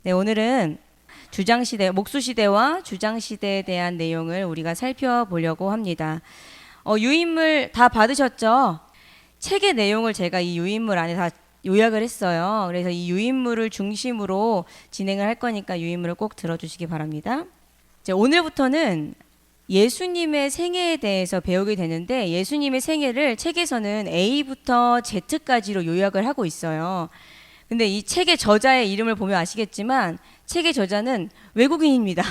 네, 오늘은 주장시대, 목수시대와 주장시대에 대한 내용을 우리가 살펴보려고 합니다. 유인물 다 받으셨죠? 책의 내용을 제가 이 유인물 안에 다 요약을 했어요. 그래서 이 유인물을 중심으로 진행을 할 거니까 유인물을 꼭 들어주시기 바랍니다. 이제 오늘부터는 예수님의 생애에 대해서 배우게 되는데, 예수님의 생애를 책에서는 A부터 Z까지로 요약을 하고 있어요. 근데 이 책의 저자의 이름을 보면 아시겠지만 책의 저자는 외국인입니다.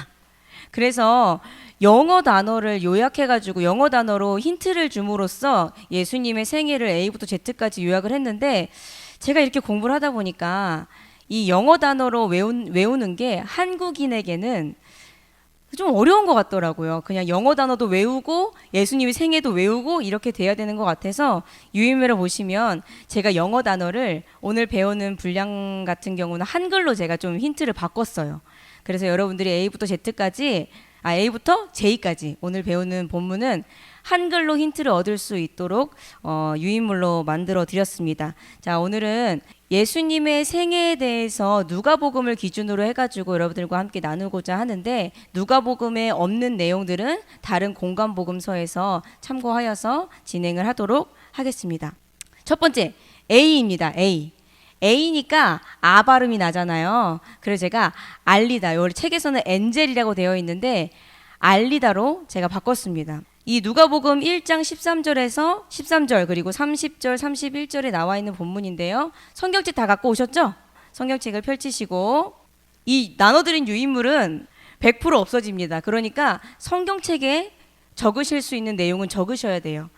그래서 영어 단어를 요약해가지고 영어 단어로 힌트를 줌으로써 예수님의 생애를 A부터 Z까지 요약을 했는데, 제가 이렇게 공부를 하다 보니까 이 영어 단어로 외우는 게 한국인에게는 좀 어려운 것 같더라고요. 그냥 영어 단어도 외우고 예수님의 생애도 외우고 이렇게 돼야 되는 것 같아서, 유인물을 보시면 제가 영어 단어를 오늘 배우는 분량 같은 경우는 한글로 제가 좀 힌트를 바꿨어요. 그래서 여러분들이 A부터 J까지 오늘 배우는 본문은 한글로 힌트를 얻을 수 있도록 유인물로 만들어 드렸습니다. 자, 오늘은 예수님의 생애에 대해서 누가복음을 기준으로 해가지고 여러분들과 함께 나누고자 하는데, 누가복음에 없는 내용들은 다른 공관복음서에서 참고하여서 진행을 하도록 하겠습니다. 첫 번째, A입니다. A니까 아 발음이 나잖아요. 그래서 제가 알리다, 요 책에서는 엔젤이라고 되어 있는데 알리다로 제가 바꿨습니다. 이 누가복음 1장 13절에서 13절 그리고 30절 31절에 나와 있는 본문인데요. 성경책 다 갖고 오셨죠? 성경책을 펼치시고, 이 나눠드린 유인물은 100% 없어집니다. 그러니까 성경책에 적으실 수 있는 내용은 적으셔야 돼요.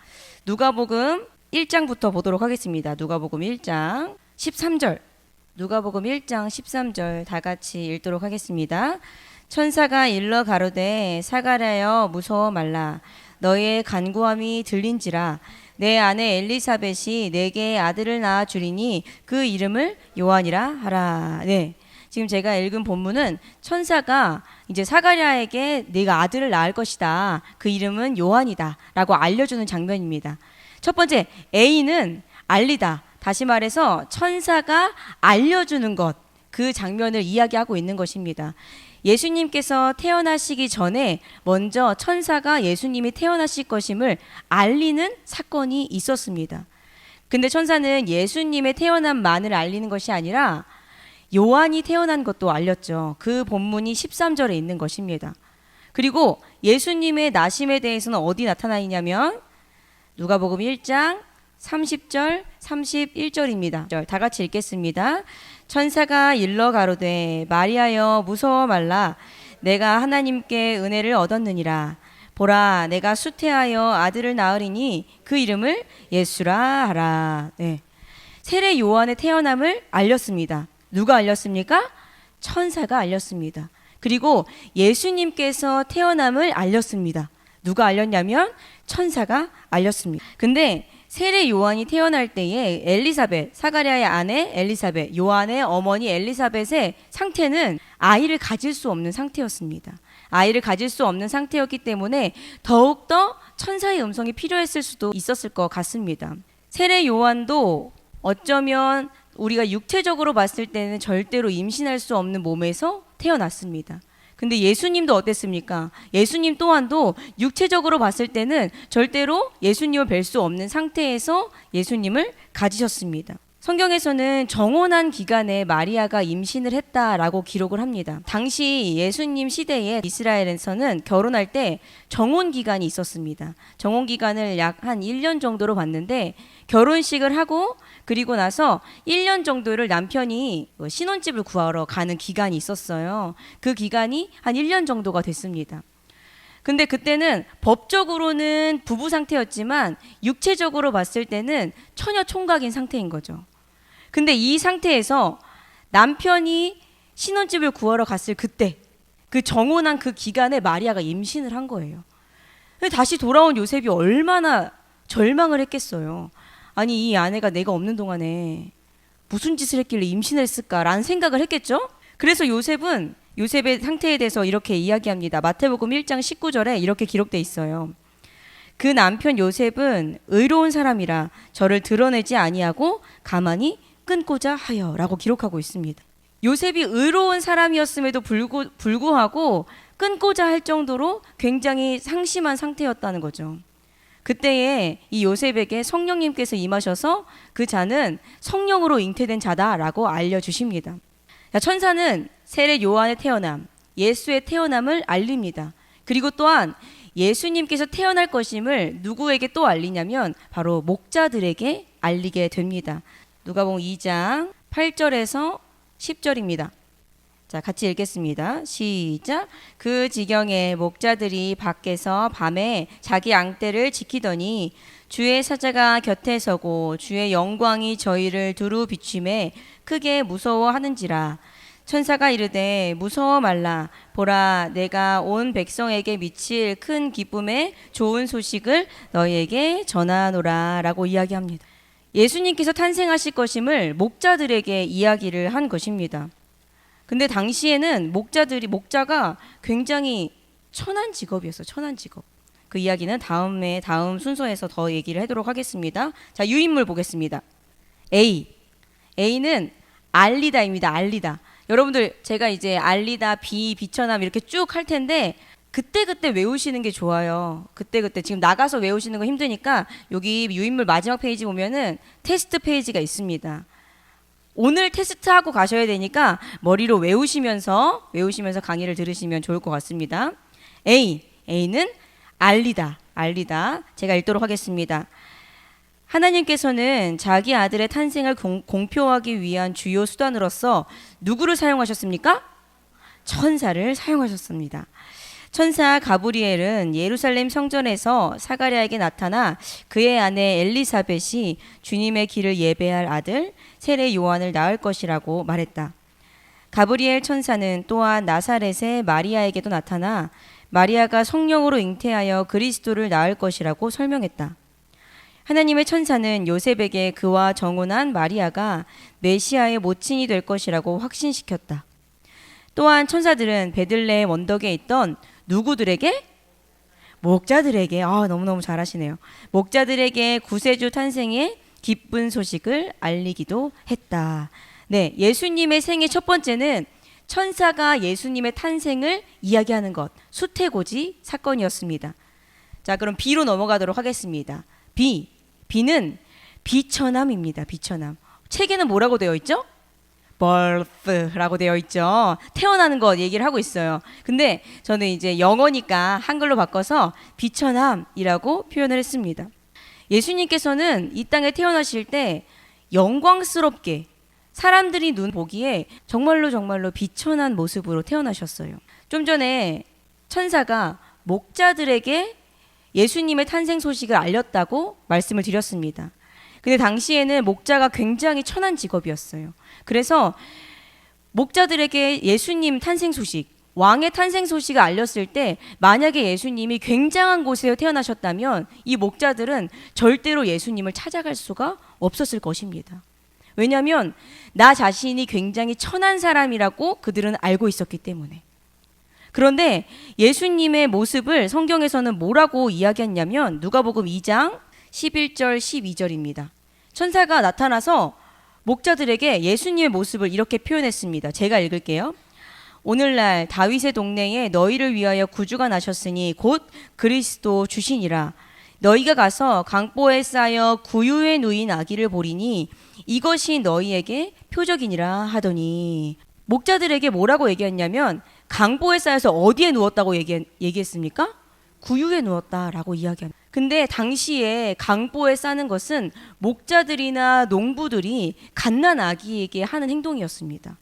누가복음 1장부터 보도록 하겠습니다. 누가복음 1장 13절, 누가복음 1장 13절 다 같이 읽도록 하겠습니다. 천사가 일러 가로되 사가랴여 무서워 말라. 너의 간구함이 들린지라. 내 아내 엘리사벳이 내게 아들을 낳아 주리니 그 이름을 요한이라 하라. 네, 지금 제가 읽은 본문은 천사가 이제 사가랴에게 네가 아들을 낳을 것이다, 그 이름은 요한이다 라고 알려주는 장면입니다. 첫 번째, A는 알리다. 다시 말해서 천사가 알려주는 것, 그 장면을 이야기하고 있는 것입니다. 예수님께서 태어나시기 전에 먼저 천사가 예수님이 태어나실 것임을 알리는 사건이 있었습니다. 근데 천사는 예수님의 태어남만을 알리는 것이 아니라 요한이 태어난 것도 알렸죠. 그 본문이 13절에 있는 것입니다. 그리고 예수님의 나심에 대해서는 어디 나타나 있냐면 누가복음 1장 30절 31절입니다. 다 같이 읽겠습니다. 천사가 일러 가로되 마리아여 무서워 말라. 내가 하나님께 은혜를 얻었느니라. 보라, 내가 수태하여 아들을 낳으리니 그 이름을 예수라 하라. 네. 세례 요한의 태어남을 알렸습니다. 누가 알렸습니까? 천사가 알렸습니다. 그리고 예수님께서 태어남을 알렸습니다. 누가 알렸냐면 천사가 알렸습니다. 근데 세례 요한이 태어날 때에 엘리사벳, 사가랴의 아내 엘리사벳, 요한의 어머니 엘리사벳의 상태는 아이를 가질 수 없는 상태였습니다. 아이를 가질 수 없는 상태였기 때문에 더욱더 천사의 음성이 필요했을 수도 있었을 것 같습니다. 세례 요한도 어쩌면 우리가 육체적으로 봤을 때는 절대로 임신할 수 없는 몸에서 태어났습니다. 근데 예수님도 어땠습니까? 예수님 또한도 육체적으로 봤을 때는 절대로 예수님을 뵐 수 없는 상태에서 예수님을 가지셨습니다. 성경에서는 정혼한 기간에 마리아가 임신을 했다라고 기록을 합니다. 당시 예수님 시대에 이스라엘에서는 결혼할 때 정혼 기간이 있었습니다. 정혼 기간을 약 한 1년 정도로 봤는데, 결혼식을 하고 그리고 나서 1년 정도를 남편이 신혼집을 구하러 가는 기간이 있었어요. 그 기간이 한 1년 정도가 됐습니다. 근데 그때는 법적으로는 부부 상태였지만 육체적으로 봤을 때는 처녀 총각인 상태인 거죠. 근데 이 상태에서 남편이 신혼집을 구하러 갔을 그때, 그 정혼한 그 기간에 마리아가 임신을 한 거예요. 다시 돌아온 요셉이 얼마나 절망을 했겠어요. 아니, 이 아내가 내가 없는 동안에 무슨 짓을 했길래 임신을 했을까라는 생각을 했겠죠. 그래서 요셉의 상태에 대해서 이렇게 이야기합니다. 마태복음 1장 19절에 이렇게 기록돼 있어요. 그 남편 요셉은 의로운 사람이라 저를 드러내지 아니하고 가만히 끊고자 하여 라고 기록하고 있습니다. 요셉이 의로운 사람이었음에도 불구하고 끊고자 할 정도로 굉장히 상심한 상태였다는 거죠. 그때에 이 요셉에게 성령님께서 임하셔서 그 자는 성령으로 잉태된 자다라고 알려주십니다. 천사는 세례 요한의 태어남, 예수의 태어남을 알립니다. 그리고 또한 예수님께서 태어날 것임을 누구에게 또 알리냐면 바로 목자들에게 알리게 됩니다. 누가복음 2장 8절에서 10절입니다. 자, 같이 읽겠습니다. 시작. 그 지경에 목자들이 밖에서 밤에 자기 양떼를 지키더니 주의 사자가 곁에 서고 주의 영광이 저희를 두루 비추매 크게 무서워하는지라. 천사가 이르되 무서워 말라. 보라, 내가 온 백성에게 미칠 큰 기쁨의 좋은 소식을 너희에게 전하노라 라고 이야기합니다. 예수님께서 탄생하실 것임을 목자들에게 이야기를 한 것입니다. 근데 당시에는 목자가 굉장히 천한 직업이었어요. 천한 직업. 그 이야기는 다음 순서에서 더 얘기를 하도록 하겠습니다. 자, 유인물 보겠습니다. A는 알리다입니다. 알리다. 여러분들 제가 이제 알리다, 비천함 이렇게 쭉 할 텐데 그때그때 외우시는 게 좋아요. 그때그때 지금 나가서 외우시는 거 힘드니까 여기 유인물 마지막 페이지 보면은 테스트 페이지가 있습니다. 오늘 테스트하고 가셔야 되니까 머리로 외우시면서 강의를 들으시면 좋을 것 같습니다. A는 알리다. 제가 읽도록 하겠습니다. 하나님께서는 자기 아들의 탄생을 공표하기 위한 주요 수단으로서 누구를 사용하셨습니까? 천사를 사용하셨습니다. 천사 가브리엘은 예루살렘 성전에서 사가랴에게 나타나 그의 아내 엘리사벳이 주님의 길을 예배할 아들 세례 요한을 낳을 것이라고 말했다. 가브리엘 천사는 또한 나사렛의 마리아에게도 나타나 마리아가 성령으로 잉태하여 그리스도를 낳을 것이라고 설명했다. 하나님의 천사는 요셉에게 그와 정혼한 마리아가 메시아의 모친이 될 것이라고 확신시켰다. 또한 천사들은 베들레헴 언덕에 있던 누구들에게? 목자들에게. 너무너무 잘하시네요. 목자들에게 구세주 탄생의 기쁜 소식을 알리기도 했다. 네, 예수님의 생애 첫 번째는 천사가 예수님의 탄생을 이야기하는 것, 수태고지 사건이었습니다. 자, 그럼 B로 넘어가도록 하겠습니다. B는 비천함입니다. 비천함. 책에는 뭐라고 되어 있죠? birth라고 되어 있죠. 태어나는 것 얘기를 하고 있어요. 근데 저는 이제 영어니까 한글로 바꿔서 비천함이라고 표현을 했습니다. 예수님께서는 이 땅에 태어나실 때 영광스럽게 사람들이 눈 보기에 정말로 비천한 모습으로 태어나셨어요. 좀 전에 천사가 목자들에게 예수님의 탄생 소식을 알렸다고 말씀을 드렸습니다. 근데 당시에는 목자가 굉장히 천한 직업이었어요. 그래서 목자들에게 예수님 탄생 소식, 왕의 탄생 소식을 알렸을 때 만약에 예수님이 굉장한 곳에 태어나셨다면 이 목자들은 절대로 예수님을 찾아갈 수가 없었을 것입니다. 왜냐하면 나 자신이 굉장히 천한 사람이라고 그들은 알고 있었기 때문에. 그런데 예수님의 모습을 성경에서는 뭐라고 이야기했냐면 누가복음 2장 11절 12절입니다. 천사가 나타나서 목자들에게 예수님의 모습을 이렇게 표현했습니다. 제가 읽을게요. 오늘날 다윗의 동네에 너희를 위하여 구주가 나셨으니 곧 그리스도 주시니라. 너희가 가서 강보에 쌓여 구유에 누인 아기를 보리니 이것이 너희에게 표적이니라 하더니 목자들에게 뭐라고 얘기했냐면 강보에 쌓여서 어디에 누웠다고 얘기했습니까? 구유에 누웠다라고 이야기합니다. 근데 당시에 강보에 싸는 것은 목자들이나 농부들이 갓난 아기에게 하는 행동이었습니다.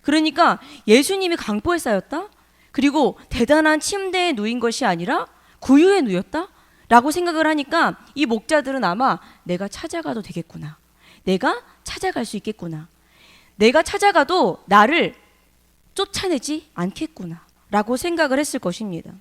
그러니까 예수님이 강보에 쌓였다? 그리고 대단한 침대에 누인 것이 아니라 구유에 누웠다? 라고 생각을 하니까 이 목자들은 아마 내가 찾아가도 되겠구나. 내가 찾아갈 수 있겠구나. 내가 찾아가도 나를 쫓아내지 않겠구나. 라고 생각을 했을 것입니다.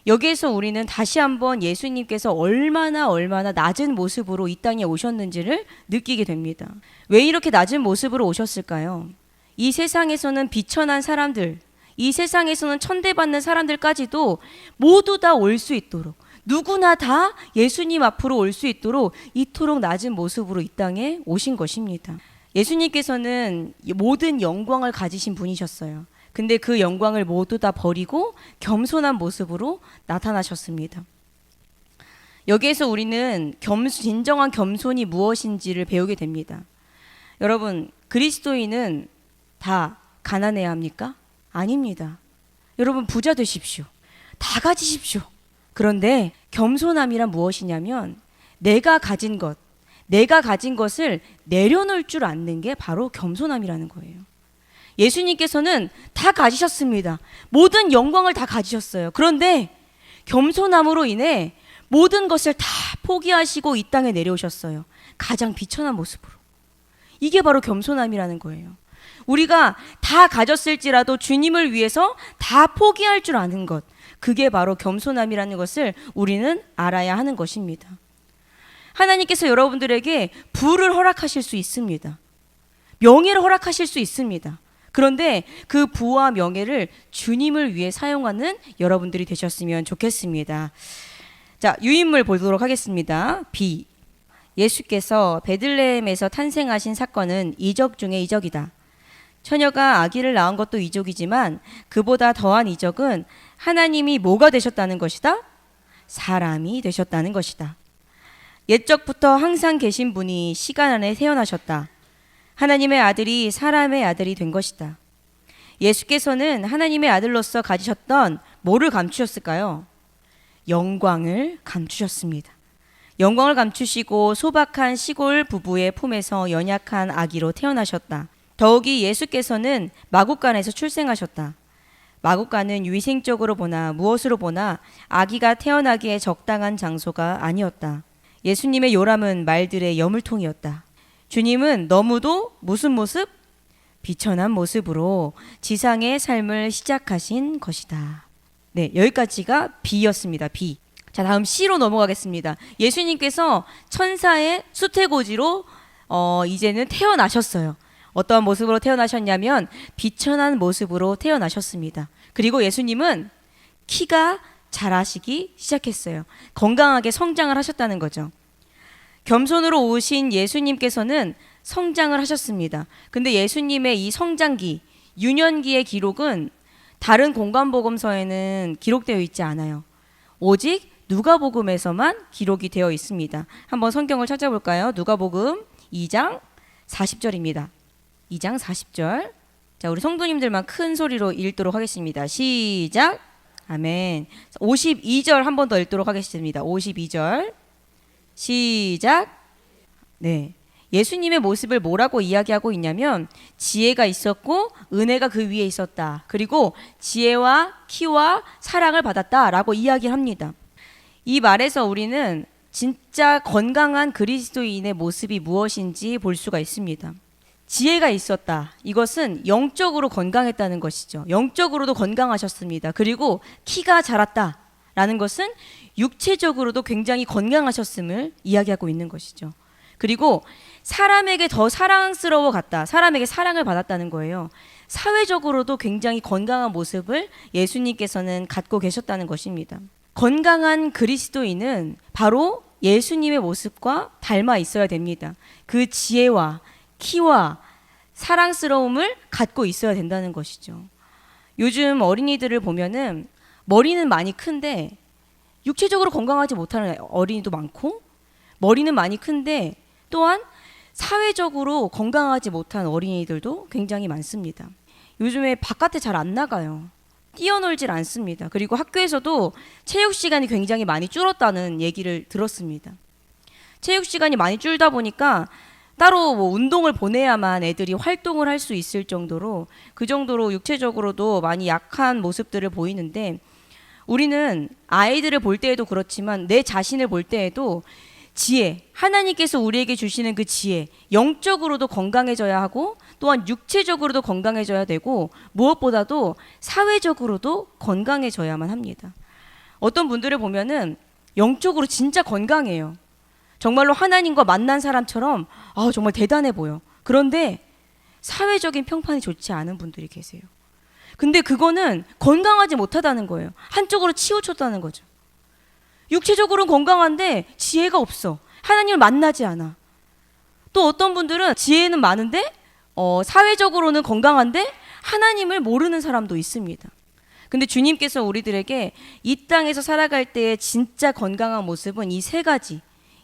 여기에서 우리는 다시 한번 예수님께서 얼마나 낮은 모습으로 이 땅에 오셨는지를 느끼게 됩니다. 왜 이렇게 낮은 모습으로 오셨을까요? 이 세상에서는 비천한 사람들, 이 세상에서는 천대받는 사람들까지도 모두 다 올 수 있도록, 누구나 다 예수님 앞으로 올 수 있도록 이토록 낮은 모습으로 이 땅에 오신 것입니다. 예수님께서는 모든 영광을 가지신 분이셨어요. 근데 그 영광을 모두 다 버리고 겸손한 모습으로 나타나셨습니다. 여기에서 우리는 진정한 겸손이 무엇인지를 배우게 됩니다. 여러분, 그리스도인은 다 가난해야 합니까? 아닙니다. 여러분, 부자 되십시오. 다 가지십시오. 그런데 겸손함이란 무엇이냐면 내가 가진 것을 내려놓을 줄 아는 게 바로 겸손함이라는 거예요. 예수님께서는 다 가지셨습니다. 모든 영광을 다 가지셨어요. 그런데 겸손함으로 인해 모든 것을 다 포기하시고 이 땅에 내려오셨어요. 가장 비천한 모습으로. 이게 바로 겸손함이라는 거예요. 우리가 다 가졌을지라도 주님을 위해서 다 포기할 줄 아는 것, 그게 바로 겸손함이라는 것을 우리는 알아야 하는 것입니다. 하나님께서 여러분들에게 부를 허락하실 수 있습니다. 명예를 허락하실 수 있습니다. 그런데 그 부와 명예를 주님을 위해 사용하는 여러분들이 되셨으면 좋겠습니다. 자, 유인물 보도록 하겠습니다. B. 예수께서 베들레헴에서 탄생하신 사건은 이적 중의 이적이다. 처녀가 아기를 낳은 것도 이적이지만 그보다 더한 이적은 하나님이 뭐가 되셨다는 것이다? 사람이 되셨다는 것이다. 옛적부터 항상 계신 분이 시간 안에 태어나셨다. 하나님의 아들이 사람의 아들이 된 것이다. 예수께서는 하나님의 아들로서 가지셨던 뭐를 감추셨을까요? 영광을 감추셨습니다. 영광을 감추시고 소박한 시골 부부의 품에서 연약한 아기로 태어나셨다. 더욱이 예수께서는 마구간에서 출생하셨다. 마구간은 위생적으로 보나 무엇으로 보나 아기가 태어나기에 적당한 장소가 아니었다. 예수님의 요람은 말들의 여물통이었다. 주님은 너무도 무슨 모습? 비천한 모습으로 지상의 삶을 시작하신 것이다. 네, 여기까지가 B였습니다. B. 자, 다음 C로 넘어가겠습니다. 예수님께서 천사의 수태고지로 이제는 태어나셨어요. 어떠한 모습으로 태어나셨냐면 비천한 모습으로 태어나셨습니다. 그리고 예수님은 키가 자라시기 시작했어요. 건강하게 성장을 하셨다는 거죠. 겸손으로 오신 예수님께서는 성장을 하셨습니다. 근데 예수님의 이 성장기, 유년기의 기록은 다른 공관복음서에는 기록되어 있지 않아요. 오직 누가복음에서만 기록이 되어 있습니다. 한번 성경을 찾아볼까요? 누가복음 2장 40절입니다. 2장 40절. 자, 우리 성도님들만 큰 소리로 읽도록 하겠습니다. 시작. 아멘. 52절 한 번 더 읽도록 하겠습니다. 52절. 시작. 네. 예수님의 모습을 뭐라고 이야기하고 있냐면 지혜가 있었고 은혜가 그 위에 있었다. 그리고 지혜와 키와 사랑을 받았다라고 이야기를 합니다. 이 말에서 우리는 진짜 건강한 그리스도인의 모습이 무엇인지 볼 수가 있습니다. 지혜가 있었다. 이것은 영적으로 건강했다는 것이죠. 영적으로도 건강하셨습니다. 그리고 키가 자랐다라는 것은 육체적으로도 굉장히 건강하셨음을 이야기하고 있는 것이죠. 그리고 사람에게 더 사랑스러워 갔다. 사람에게 사랑을 받았다는 거예요. 사회적으로도 굉장히 건강한 모습을 예수님께서는 갖고 계셨다는 것입니다. 건강한 그리스도인은 바로 예수님의 모습과 닮아 있어야 됩니다. 그 지혜와 키와 사랑스러움을 갖고 있어야 된다는 것이죠. 요즘 어린이들을 보면은 머리는 많이 큰데 육체적으로 건강하지 못하는 어린이도 많고, 머리는 많이 큰데 또한 사회적으로 건강하지 못한 어린이들도 굉장히 많습니다. 요즘에 바깥에 잘 안 나가요. 뛰어놀질 않습니다. 그리고 학교에서도 체육 시간이 굉장히 많이 줄었다는 얘기를 들었습니다. 체육 시간이 많이 줄다 보니까 따로 운동을 보내야만 애들이 활동을 할 수 있을 정도로, 그 정도로 육체적으로도 많이 약한 모습들을 보이는데, 우리는 아이들을 볼 때에도 그렇지만 내 자신을 볼 때에도 지혜, 하나님께서 우리에게 주시는 그 지혜, 영적으로도 건강해져야 하고 또한 육체적으로도 건강해져야 되고 무엇보다도 사회적으로도 건강해져야만 합니다. 어떤 분들을 보면은 영적으로 진짜 건강해요. 정말로 하나님과 만난 사람처럼 정말 대단해 보여. 그런데 사회적인 평판이 좋지 않은 분들이 계세요. 근데 그거는 건강하지 못하다는 거예요. 한쪽으로 치우쳤다는 거죠. 육체적으로는 건강한데 지혜가 없어. 하나님을 만나지 않아. 또 어떤 분들은 지혜는 많은데 사회적으로는 건강한데 하나님을 모르는 사람도 있습니다. 근데 주님께서 우리들에게 이 땅에서 살아갈 때의 진짜 건강한 모습은 이 세 가지,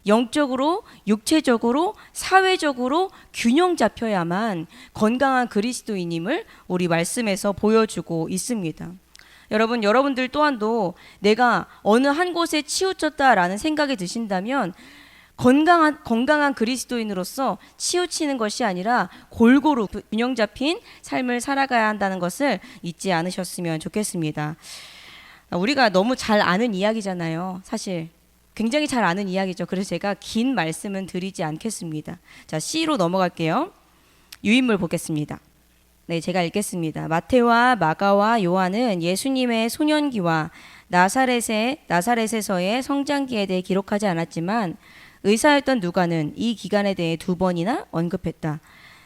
영적으로, 육체적으로, 사회적으로 균형 잡혀야만 건강한 그리스도인임을 우리 말씀에서 보여주고 있습니다. 여러분들 또한도 내가 어느 한 곳에 치우쳤다라는 생각이 드신다면 건강한 그리스도인으로서 치우치는 것이 아니라 골고루 균형 잡힌 삶을 살아가야 한다는 것을 잊지 않으셨으면 좋겠습니다. 우리가 너무 잘 아는 이야기잖아요. 사실 굉장히 잘 아는 이야기죠. 그래서 제가 긴 말씀은 드리지 않겠습니다. 자, C로 넘어갈게요. 유인물 보겠습니다. 네, 제가 읽겠습니다. 마태와 마가와 요한은 예수님의 소년기와 나사렛에서의 성장기에 대해 기록하지 않았지만 의사였던 누가는 이 기간에 대해 2번이나 언급했다.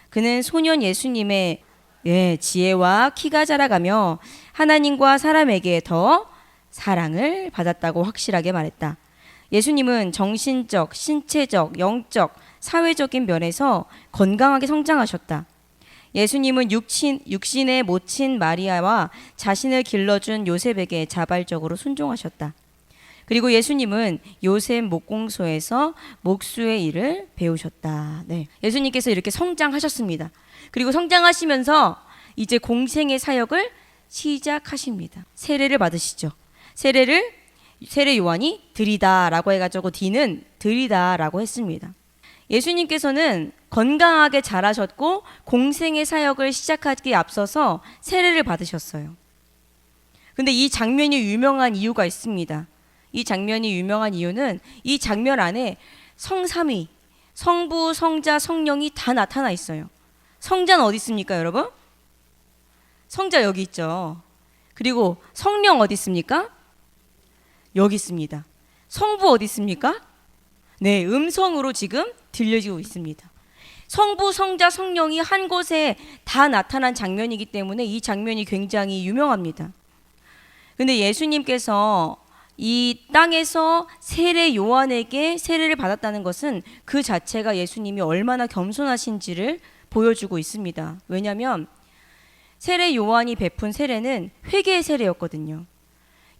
그는 소년 예수님의 지혜와 키가 자라가며 하나님과 사람에게 더 사랑을 받았다고 확실하게 말했다. 예수님은 정신적, 신체적, 영적, 사회적인 면에서 건강하게 성장하셨다. 예수님은 육신의 모친 마리아와 자신을 길러준 요셉에게 자발적으로 순종하셨다. 그리고 예수님은 요셉 목공소에서 목수의 일을 배우셨다. 네, 예수님께서 이렇게 성장하셨습니다. 그리고 성장하시면서 이제 공생의 사역을 시작하십니다. 세례를 받으시죠. 세례 요한이 들이다라고 해가지고 D는 들이다라고 했습니다. 예수님께서는 건강하게 자라셨고 공생의 사역을 시작하기에 앞서서 세례를 받으셨어요. 근데 이 장면이 유명한 이유가 있습니다. 이 장면이 유명한 이유는 이 장면 안에 성삼위, 성부, 성자, 성령이 다 나타나 있어요. 성자는 어디 있습니까, 여러분? 성자 여기 있죠. 그리고 성령 어디 있습니까? 여기 있습니다. 성부 어디 있습니까? 네, 음성으로 지금 들려지고 있습니다. 성부, 성자, 성령이 한 곳에 다 나타난 장면이기 때문에 이 장면이 굉장히 유명합니다. 근데 예수님께서 이 땅에서 세례 요한에게 세례를 받았다는 것은 그 자체가 예수님이 얼마나 겸손하신지를 보여주고 있습니다. 왜냐하면 세례 요한이 베푼 세례는 회개의 세례였거든요.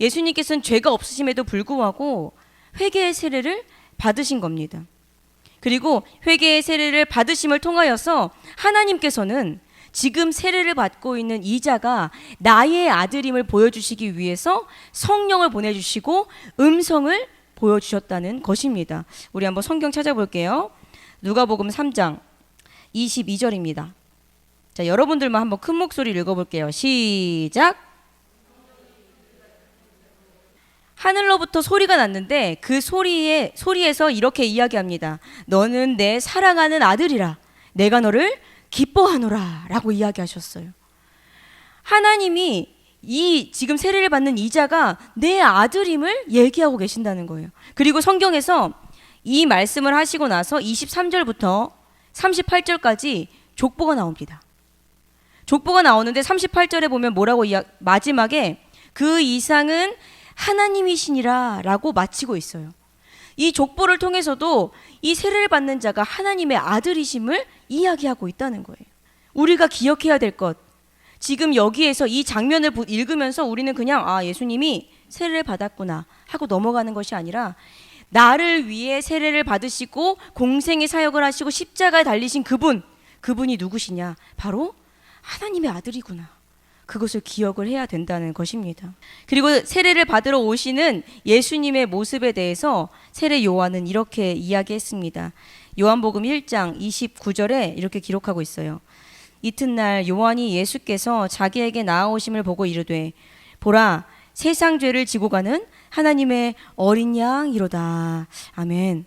예수님께서는 죄가 없으심에도 불구하고 회개의 세례를 받으신 겁니다. 그리고 회개의 세례를 받으심을 통하여서 하나님께서는 지금 세례를 받고 있는 이 자가 나의 아들임을 보여주시기 위해서 성령을 보내주시고 음성을 보여주셨다는 것입니다. 우리 한번 성경 찾아볼게요. 누가복음 3장 22절입니다. 자, 여러분들만 한번 큰 목소리로 읽어볼게요. 시작. 하늘로부터 소리가 났는데 그 소리에서 이렇게 이야기합니다. 너는 내 사랑하는 아들이라. 내가 너를 기뻐하노라 라고 이야기하셨어요. 하나님이 이 지금 세례를 받는 이 자가 내 아들임을 얘기하고 계신다는 거예요. 그리고 성경에서 이 말씀을 하시고 나서 23절부터 38절까지 족보가 나옵니다. 족보가 나오는데 38절에 보면 뭐라고 마지막에 그 이상은 하나님이시니라 라고 마치고 있어요. 이 족보를 통해서도 이 세례를 받는 자가 하나님의 아들이심을 이야기하고 있다는 거예요. 우리가 기억해야 될 것, 지금 여기에서 이 장면을 읽으면서 우리는 그냥 예수님이 세례를 받았구나 하고 넘어가는 것이 아니라 나를 위해 세례를 받으시고 공생의 사역을 하시고 십자가에 달리신 그분이 누구시냐? 바로 하나님의 아들이구나. 그것을 기억을 해야 된다는 것입니다. 그리고 세례를 받으러 오시는 예수님의 모습에 대해서 세례 요한은 이렇게 이야기했습니다. 요한복음 1장 29절에 이렇게 기록하고 있어요. 이튿날 요한이 예수께서 자기에게 나아오심을 보고 이르되 보라 세상 죄를 지고 가는 하나님의 어린 양이로다. 아멘.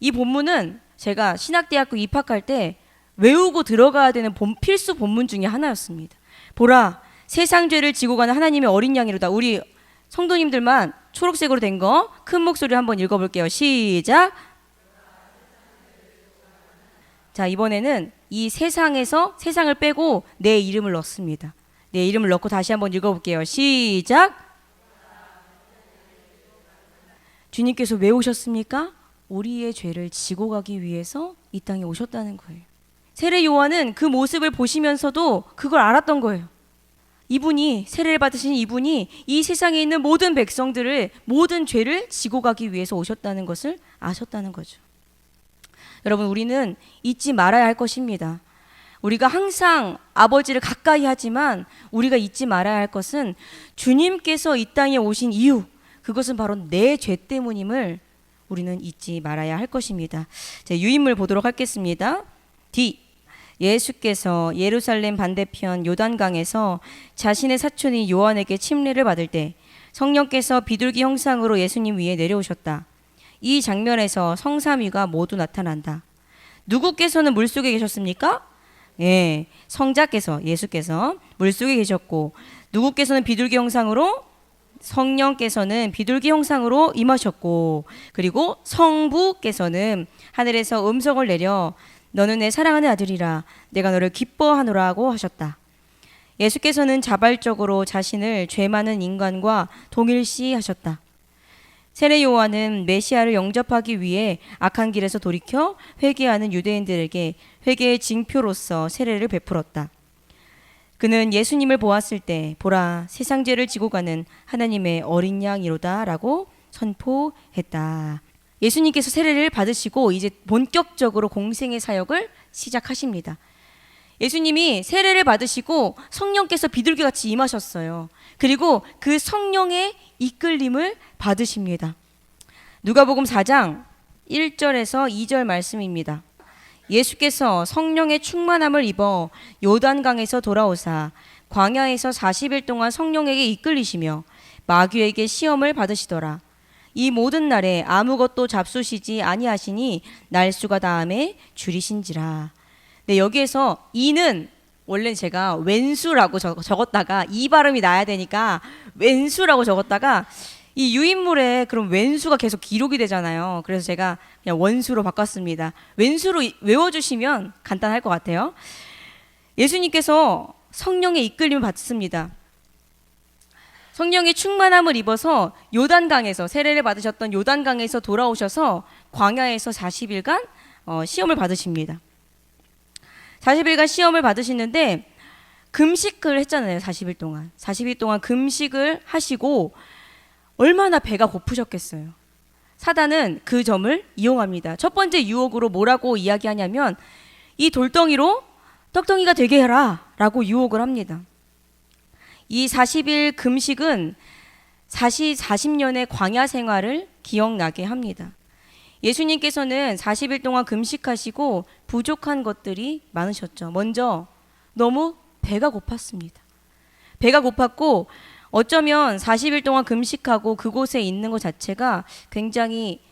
이 본문은 제가 신학대학교 입학할 때 외우고 들어가야 되는 필수 본문 중에 하나였습니다. 보라 세상 죄를 지고 가는 하나님의 어린 양이로다. 우리 성도님들만 초록색으로 된 거 큰 목소리로 한번 읽어볼게요. 시작. 자, 이번에는 이 세상에서 세상을 빼고 내 이름을 넣습니다. 내 이름을 넣고 다시 한번 읽어볼게요. 시작. 주님께서 왜 오셨습니까? 우리의 죄를 지고 가기 위해서 이 땅에 오셨다는 거예요. 세례 요한은 그 모습을 보시면서도 그걸 알았던 거예요. 이분이, 세례를 받으신 이분이 이 세상에 있는 모든 백성들을, 모든 죄를 지고 가기 위해서 오셨다는 것을 아셨다는 거죠. 여러분, 우리는 잊지 말아야 할 것입니다. 우리가 항상 아버지를 가까이 하지만 우리가 잊지 말아야 할 것은 주님께서 이 땅에 오신 이유, 그것은 바로 내 죄 때문임을 우리는 잊지 말아야 할 것입니다. 자, 유인물 보도록 하겠습니다. D. 예수께서 예루살렘 반대편 요단강에서 자신의 사촌인 요한에게 침례를 받을 때 성령께서 비둘기 형상으로 예수님 위에 내려오셨다. 이 장면에서 성삼위가 모두 나타난다. 누구께서는 물속에 계셨습니까? 예, 성자께서, 예수께서 물속에 계셨고, 누구께서는 비둘기 형상으로? 성령께서는 비둘기 형상으로 임하셨고, 그리고 성부께서는 하늘에서 음성을 내려 너는 내 사랑하는 아들이라 내가 너를 기뻐하노라고 하셨다. 예수께서는 자발적으로 자신을 죄 많은 인간과 동일시하셨다. 세례 요한은 메시아를 영접하기 위해 악한 길에서 돌이켜 회개하는 유대인들에게 회개의 징표로서 세례를 베풀었다. 그는 예수님을 보았을 때 보라, 세상 죄를 지고 가는 하나님의 어린 양이로다 라고 선포했다. 예수님께서 세례를 받으시고 이제 본격적으로 공생의 사역을 시작하십니다. 예수님이 세례를 받으시고 성령께서 비둘기같이 임하셨어요. 그리고 그 성령의 이끌림을 받으십니다. 누가복음 4장 1절에서 2절 말씀입니다. 예수께서 성령의 충만함을 입어 요단강에서 돌아오사 광야에서 40일 동안 성령에게 이끌리시며 마귀에게 시험을 받으시더라. 이 모든 날에 아무것도 잡수시지 아니하시니 날수가 다함에 줄이신지라. 네, 여기에서 이는 원래 제가 왼수라고 적었다가 이 발음이 나야 되니까 왼수라고 적었다가 이 유인물에 그럼 왼수가 계속 기록이 되잖아요. 그래서 제가 그냥 원수로 바꿨습니다. 왼수로 외워주시면 간단할 것 같아요. 예수님께서 성령의 이끌림을 받습니다. 성령의 충만함을 입어서 요단강에서, 세례를 받으셨던 요단강에서 돌아오셔서 광야에서 40일간 시험을 받으십니다. 40일간 시험을 받으시는데 금식을 했잖아요. 40일 동안. 40일 동안 금식을 하시고 얼마나 배가 고프셨겠어요. 사단은 그 점을 이용합니다. 첫 번째 유혹으로 뭐라고 이야기하냐면 이 돌덩이로 떡덩이가 되게 해라 라고 유혹을 합니다. 이 40일 금식은 40년의 광야 생활을 기억나게 합니다. 예수님께서는 40일 동안 금식하시고 부족한 것들이 많으셨죠. 먼저 너무 배가 고팠습니다. 배가 고팠고 어쩌면 40일 동안 금식하고 그곳에 있는 것 자체가 굉장히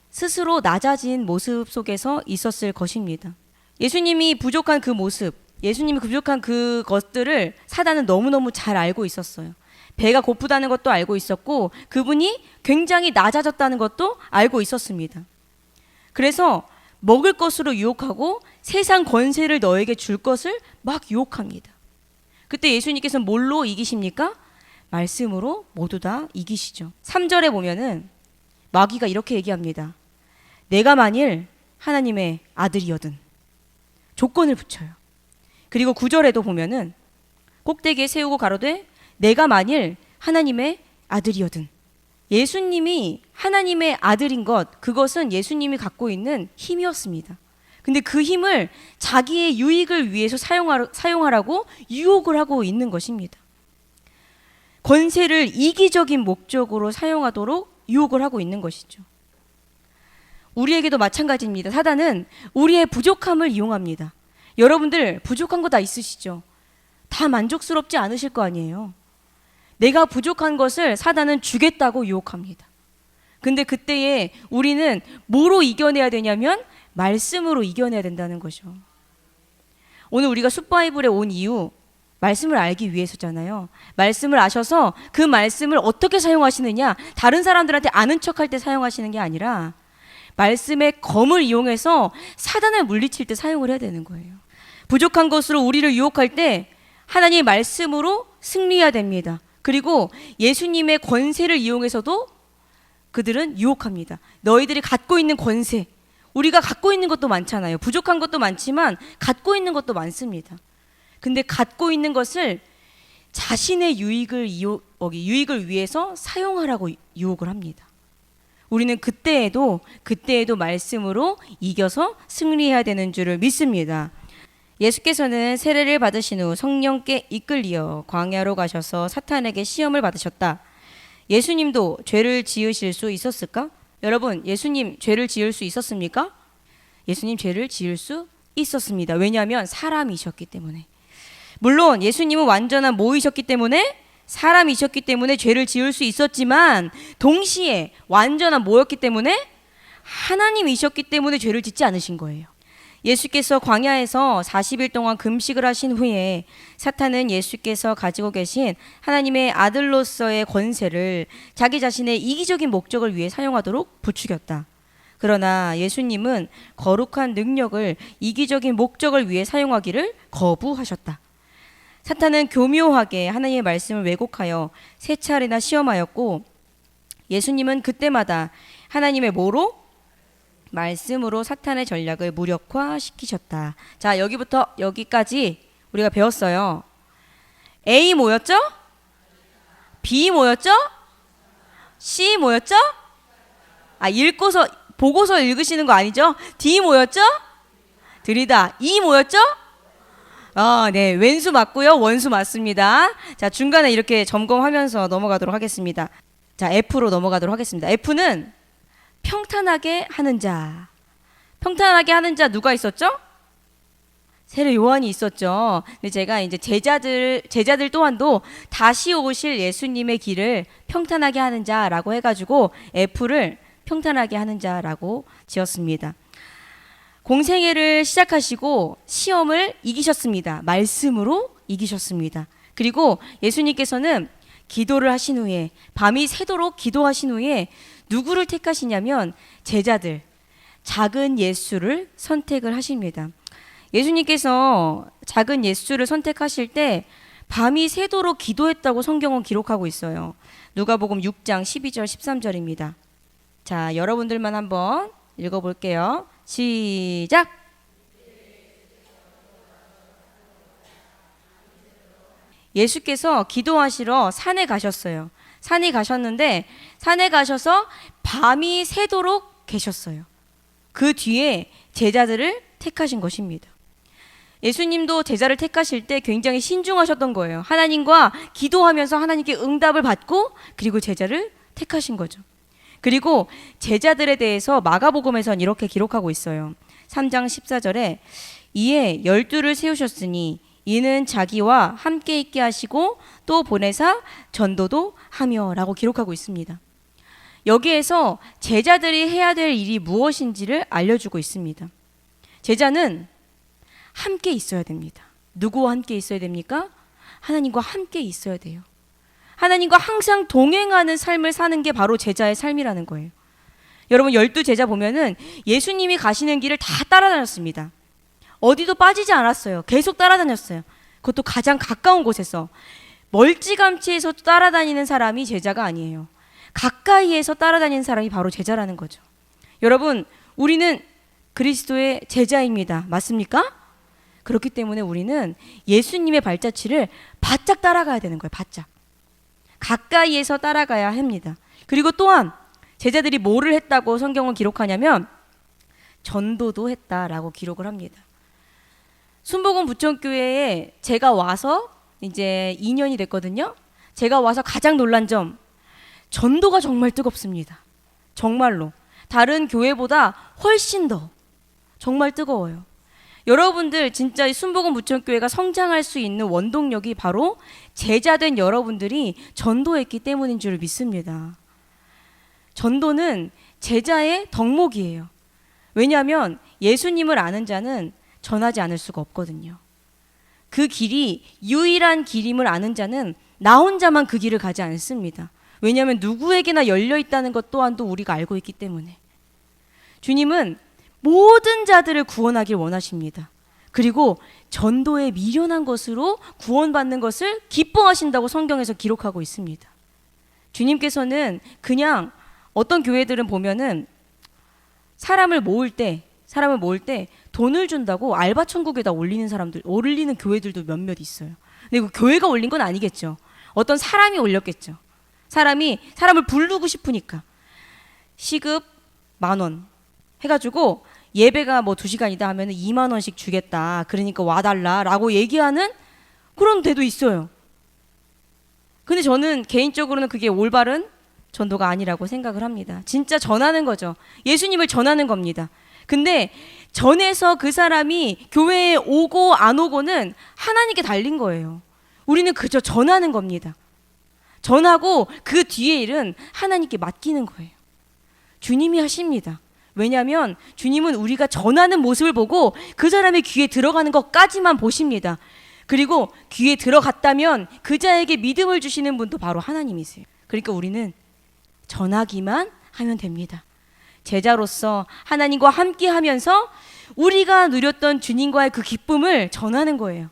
스스로 낮아진 모습 속에서 있었을 것입니다. 예수님이 부족한 그 모습, 예수님이 부족한 그 것들을 사단은 너무너무 잘 알고 있었어요. 배가 고프다는 것도 알고 있었고 그분이 굉장히 낮아졌다는 것도 알고 있었습니다. 그래서 먹을 것으로 유혹하고 세상 권세를 너에게 줄 것을 막 유혹합니다. 그때 예수님께서는 뭘로 이기십니까? 말씀으로 모두 다 이기시죠. 3절에 보면은 마귀가 이렇게 얘기합니다. 내가 만일 하나님의 아들이거든. 조건을 붙여요. 그리고 9절에도 보면은 꼭대기에 세우고 가로되 내가 만일 하나님의 아들이거든. 예수님이 하나님의 아들인 것, 그것은 예수님이 갖고 있는 힘이었습니다. 근데 그 힘을 자기의 유익을 위해서 사용하라고 유혹을 하고 있는 것입니다. 권세를 이기적인 목적으로 사용하도록 유혹을 하고 있는 것이죠. 우리에게도 마찬가지입니다. 사단은 우리의 부족함을 이용합니다. 여러분들 부족한 거 다 있으시죠? 다 만족스럽지 않으실 거 아니에요. 내가 부족한 것을 사단은 주겠다고 유혹합니다. 근데 그때에 우리는 뭐로 이겨내야 되냐면 말씀으로 이겨내야 된다는 거죠. 오늘 우리가 숲바이블에 온 이유, 말씀을 알기 위해서잖아요. 말씀을 아셔서 그 말씀을 어떻게 사용하시느냐, 다른 사람들한테 아는 척할 때 사용하시는 게 아니라 말씀의 검을 이용해서 사단을 물리칠 때 사용을 해야 되는 거예요. 부족한 것으로 우리를 유혹할 때 하나님의 말씀으로 승리해야 됩니다. 그리고 예수님의 권세를 이용해서도 그들은 유혹합니다. 너희들이 갖고 있는 권세, 우리가 갖고 있는 것도 많잖아요. 부족한 것도 많지만 갖고 있는 것도 많습니다. 근데 갖고 있는 것을 자신의 유익을 위해서 사용하라고 유혹을 합니다. 우리는 그때에도 말씀으로 이겨서 승리해야 되는 줄을 믿습니다. 예수께서는 세례를 받으신 후 성령께 이끌리어 광야로 가셔서 사탄에게 시험을 받으셨다. 예수님도 죄를 지으실 수 있었을까? 여러분, 예수님 죄를 지을 수 있었습니까? 예수님 죄를 지을 수 있었습니다. 왜냐하면 사람이셨기 때문에. 물론 예수님은 완전한 모이셨기 때문에, 사람이셨기 때문에 죄를 지을 수 있었지만 동시에 완전한 모였기 때문에 하나님이셨기 때문에 죄를 짓지 않으신 거예요. 예수께서 광야에서 40일 동안 금식을 하신 후에 사탄은 예수께서 가지고 계신 하나님의 아들로서의 권세를 자기 자신의 이기적인 목적을 위해 사용하도록 부추겼다. 그러나 예수님은 거룩한 능력을 이기적인 목적을 위해 사용하기를 거부하셨다. 사탄은 교묘하게 하나님의 말씀을 왜곡하여 3차례나 시험하였고, 예수님은 그때마다 하나님의 뭐로? 말씀으로 사탄의 전략을 무력화시키셨다. 자, 여기부터 여기까지 우리가 배웠어요. A 뭐였죠? B 뭐였죠? C 뭐였죠? 보고서 읽으시는 거 아니죠? D 뭐였죠? 들이다. E 뭐였죠? 네, 왼수 맞고요. 원수 맞습니다. 자, 중간에 이렇게 점검하면서 넘어가도록 하겠습니다. 자, F로 넘어가도록 하겠습니다. F는 평탄하게 하는 자. 평탄하게 하는 자 누가 있었죠? 세례 요한이 있었죠. 근데 제가 이제 제자들 또한도 다시 오실 예수님의 길을 평탄하게 하는 자라고 해가지고 F를 평탄하게 하는 자라고 지었습니다. 공생애를 시작하시고 시험을 이기셨습니다. 말씀으로 이기셨습니다. 그리고 예수님께서는 기도를 하신 후에, 밤이 새도록 기도하신 후에 누구를 택하시냐면 제자들, 작은 예수를 선택을 하십니다. 예수님께서 작은 예수를 선택하실 때 밤이 새도록 기도했다고 성경은 기록하고 있어요. 누가복음 6장 12절 13절입니다. 자, 여러분들만 한번 읽어볼게요. 시작! 예수께서 기도하시러 산에 가셨어요. 산에 가셨는데 산에 가셔서 밤이 새도록 계셨어요. 그 뒤에 제자들을 택하신 것입니다. 예수님도 제자를 택하실 때 굉장히 신중하셨던 거예요. 하나님과 기도하면서 하나님께 응답을 받고 그리고 제자를 택하신 거죠. 그리고 제자들에 대해서 마가복음에선 이렇게 기록하고 있어요. 3장 14절에 이에 12를 세우셨으니 이는 자기와 함께 있게 하시고 또 보내사 전도도 하며 라고 기록하고 있습니다. 여기에서 제자들이 해야 될 일이 무엇인지를 알려주고 있습니다. 제자는 함께 있어야 됩니다. 누구와 함께 있어야 됩니까? 하나님과 함께 있어야 돼요. 하나님과 항상 동행하는 삶을 사는 게 바로 제자의 삶이라는 거예요. 여러분 12제자 보면은 예수님이 가시는 길을 다 따라다녔습니다. 어디도 빠지지 않았어요. 계속 따라다녔어요. 그것도 가장 가까운 곳에서. 멀찌감치해서 따라다니는 사람이 제자가 아니에요. 가까이에서 따라다니는 사람이 바로 제자라는 거죠. 여러분, 우리는 그리스도의 제자입니다. 맞습니까? 그렇기 때문에 우리는 예수님의 발자취를 바짝 따라가야 되는 거예요. 바짝. 가까이에서 따라가야 합니다. 그리고 또한 제자들이 뭐를 했다고 성경은 기록하냐면 전도도 했다라고 기록을 합니다. 순복음 부천교회에 제가 와서 이제 2년이 됐거든요. 제가 와서 가장 놀란 점, 전도가 정말 뜨겁습니다. 정말로. 다른 교회보다 훨씬 더 정말 뜨거워요. 여러분들 진짜 순복음 부천교회가 성장할 수 있는 원동력이 바로 제자된 여러분들이 전도했기 때문인 줄 믿습니다. 전도는 제자의 덕목이에요. 왜냐하면 예수님을 아는 자는 전하지 않을 수가 없거든요. 그 길이 유일한 길임을 아는 자는 나 혼자만 그 길을 가지 않습니다. 왜냐하면 누구에게나 열려 있다는 것 또한도 우리가 알고 있기 때문에. 주님은 모든 자들을 구원하길 원하십니다. 그리고 전도에 미련한 것으로 구원받는 것을 기뻐하신다고 성경에서 기록하고 있습니다. 주님께서는 그냥 어떤 교회들은 보면은 사람을 모을 때 돈을 준다고 알바 천국에다 올리는 교회들도 몇몇 있어요. 근데 그 교회가 올린 건 아니겠죠. 어떤 사람이 올렸겠죠. 사람을 부르고 싶으니까. 시급 10,000원 해가지고 예배가 뭐 2시간이다 하면 20,000원씩 주겠다. 그러니까 와달라라고 얘기하는 그런 데도 있어요. 근데 저는 개인적으로는 그게 올바른 전도가 아니라고 생각을 합니다. 진짜 전하는 거죠. 예수님을 전하는 겁니다. 근데 전에서 그 사람이 교회에 오고 안 오고는 하나님께 달린 거예요. 우리는 그저 전하는 겁니다. 전하고 그 뒤에 일은 하나님께 맡기는 거예요. 주님이 하십니다. 왜냐하면 주님은 우리가 전하는 모습을 보고 그 사람의 귀에 들어가는 것까지만 보십니다. 그리고 귀에 들어갔다면 그 자에게 믿음을 주시는 분도 바로 하나님이세요. 그러니까 우리는 전하기만 하면 됩니다. 제자로서 하나님과 함께 하면서 우리가 누렸던 주님과의 그 기쁨을 전하는 거예요.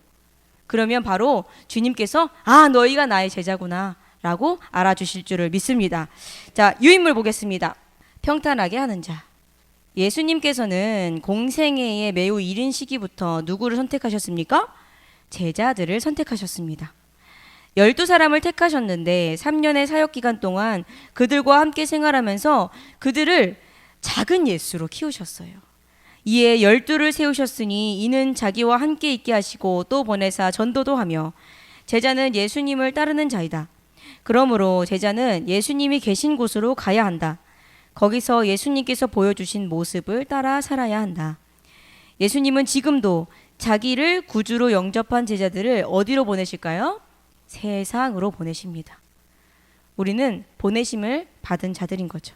그러면 바로 주님께서 너희가 나의 제자구나 라고 알아주실 줄을 믿습니다. 자, 유인물 보겠습니다. 평탄하게 하는 자. 예수님께서는 공생애의 매우 이른 시기부터 누구를 선택하셨습니까? 제자들을 선택하셨습니다. 12사람을 택하셨는데 3년의 사역기간 동안 그들과 함께 생활하면서 그들을 작은 예수로 키우셨어요. 이에 12를 세우셨으니 이는 자기와 함께 있게 하시고 또 보내사 전도도 하며 제자는 예수님을 따르는 자이다. 그러므로 제자는 예수님이 계신 곳으로 가야 한다. 거기서 예수님께서 보여주신 모습을 따라 살아야 한다. 예수님은 지금도 자기를 구주로 영접한 제자들을 어디로 보내실까요? 세상으로 보내십니다. 우리는 보내심을 받은 자들인 거죠.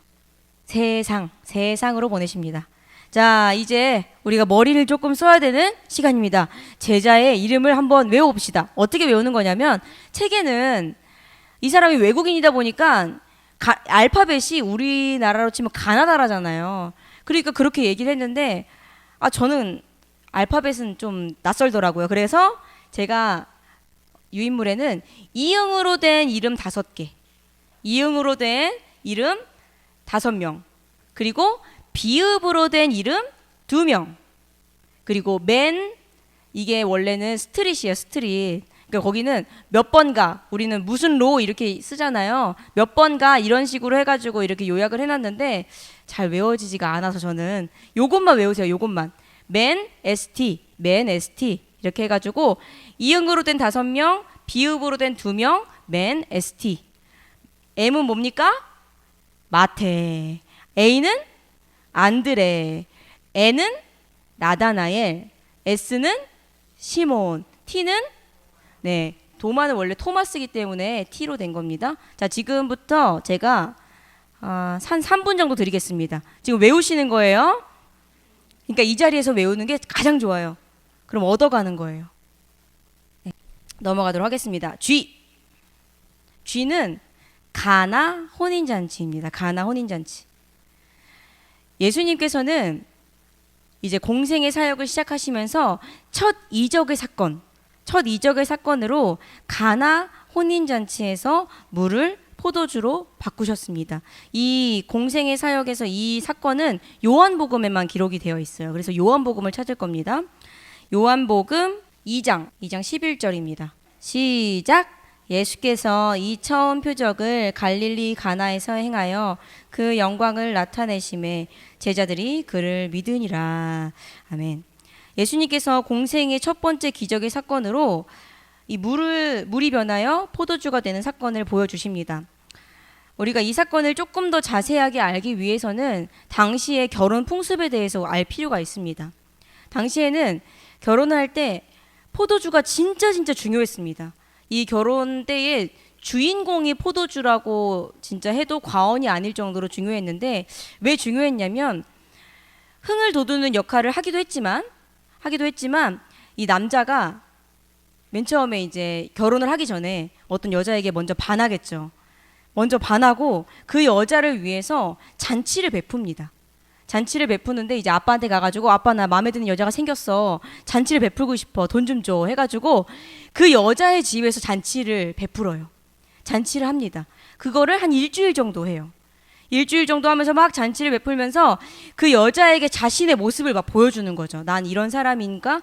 세상으로 보내십니다. 자, 이제 우리가 머리를 조금 써야 되는 시간입니다. 제자의 이름을 한번 외워봅시다. 어떻게 외우는 거냐면 책에는 이 사람이 외국인이다 보니까 알파벳이 우리나라로 치면 가나다라잖아요. 그러니까 그렇게 얘기를 했는데 저는 알파벳은 좀 낯설더라고요. 그래서 제가 유인물에는 이응으로 된 이름 5개, 이응으로 된 이름 5명, 그리고 비읍으로 된 이름 2명, 그리고 이게 원래는 스트릿이에요. 스트릿. 그러니까 거기는 몇 번 가, 우리는 무슨 로 이렇게 쓰잖아요. 몇 번 가 이런 식으로 해가지고 이렇게 요약을 해놨는데 잘 외워지지가 않아서 저는 요것만 외우세요. 요것만. ST 이렇게 해가지고 이응으로 된 5명, 비읍으로 된 2명, ST. M은 뭡니까? 마태. A는 안드레. N은 나다나엘. S는 시몬. T는 도마는 원래 토마스이기 때문에 T로 된 겁니다. 자, 지금부터 제가 한 3분 정도 드리겠습니다. 지금 외우시는 거예요. 그러니까 이 자리에서 외우는 게 가장 좋아요. 그럼 얻어가는 거예요. 넘어가도록 하겠습니다. G는 가나 혼인잔치입니다. 가나 혼인잔치. 예수님께서는 이제 공생의 사역을 시작하시면서 첫 이적의 사건으로 가나 혼인잔치에서 물을 포도주로 바꾸셨습니다. 이 공생의 사역에서 이 사건은 요한복음에만 기록이 되어 있어요. 그래서 요한복음을 찾을 겁니다. 요한복음 2장 11절입니다. 시작. 예수께서 이 처음 표적을 갈릴리 가나에서 행하여 그 영광을 나타내심에 제자들이 그를 믿으니라. 아멘. 예수님께서 공생의 첫 번째 기적의 사건으로 이 물이 변하여 포도주가 되는 사건을 보여주십니다. 우리가 이 사건을 조금 더 자세하게 알기 위해서는 당시의 결혼 풍습에 대해서 알 필요가 있습니다. 당시에는 결혼할 때 포도주가 진짜 중요했습니다. 이 결혼 때에 주인공이 포도주라고 진짜 해도 과언이 아닐 정도로 중요했는데 왜 중요했냐면 흥을 돋우는 역할을 하기도 했지만 이 남자가 맨 처음에 이제 결혼을 하기 전에 어떤 여자에게 먼저 반하겠죠. 먼저 반하고 그 여자를 위해서 잔치를 베풉니다. 잔치를 베푸는데 이제 아빠한테 가가지고 아빠 나 마음에 드는 여자가 생겼어. 잔치를 베풀고 싶어. 돈 좀 줘. 해가지고 그 여자의 집에서 잔치를 베풀어요. 잔치를 합니다. 그거를 한 일주일 정도 해요. 일주일 정도 하면서 막 잔치를 베풀면서 그 여자에게 자신의 모습을 막 보여주는 거죠. 난 이런 사람인가?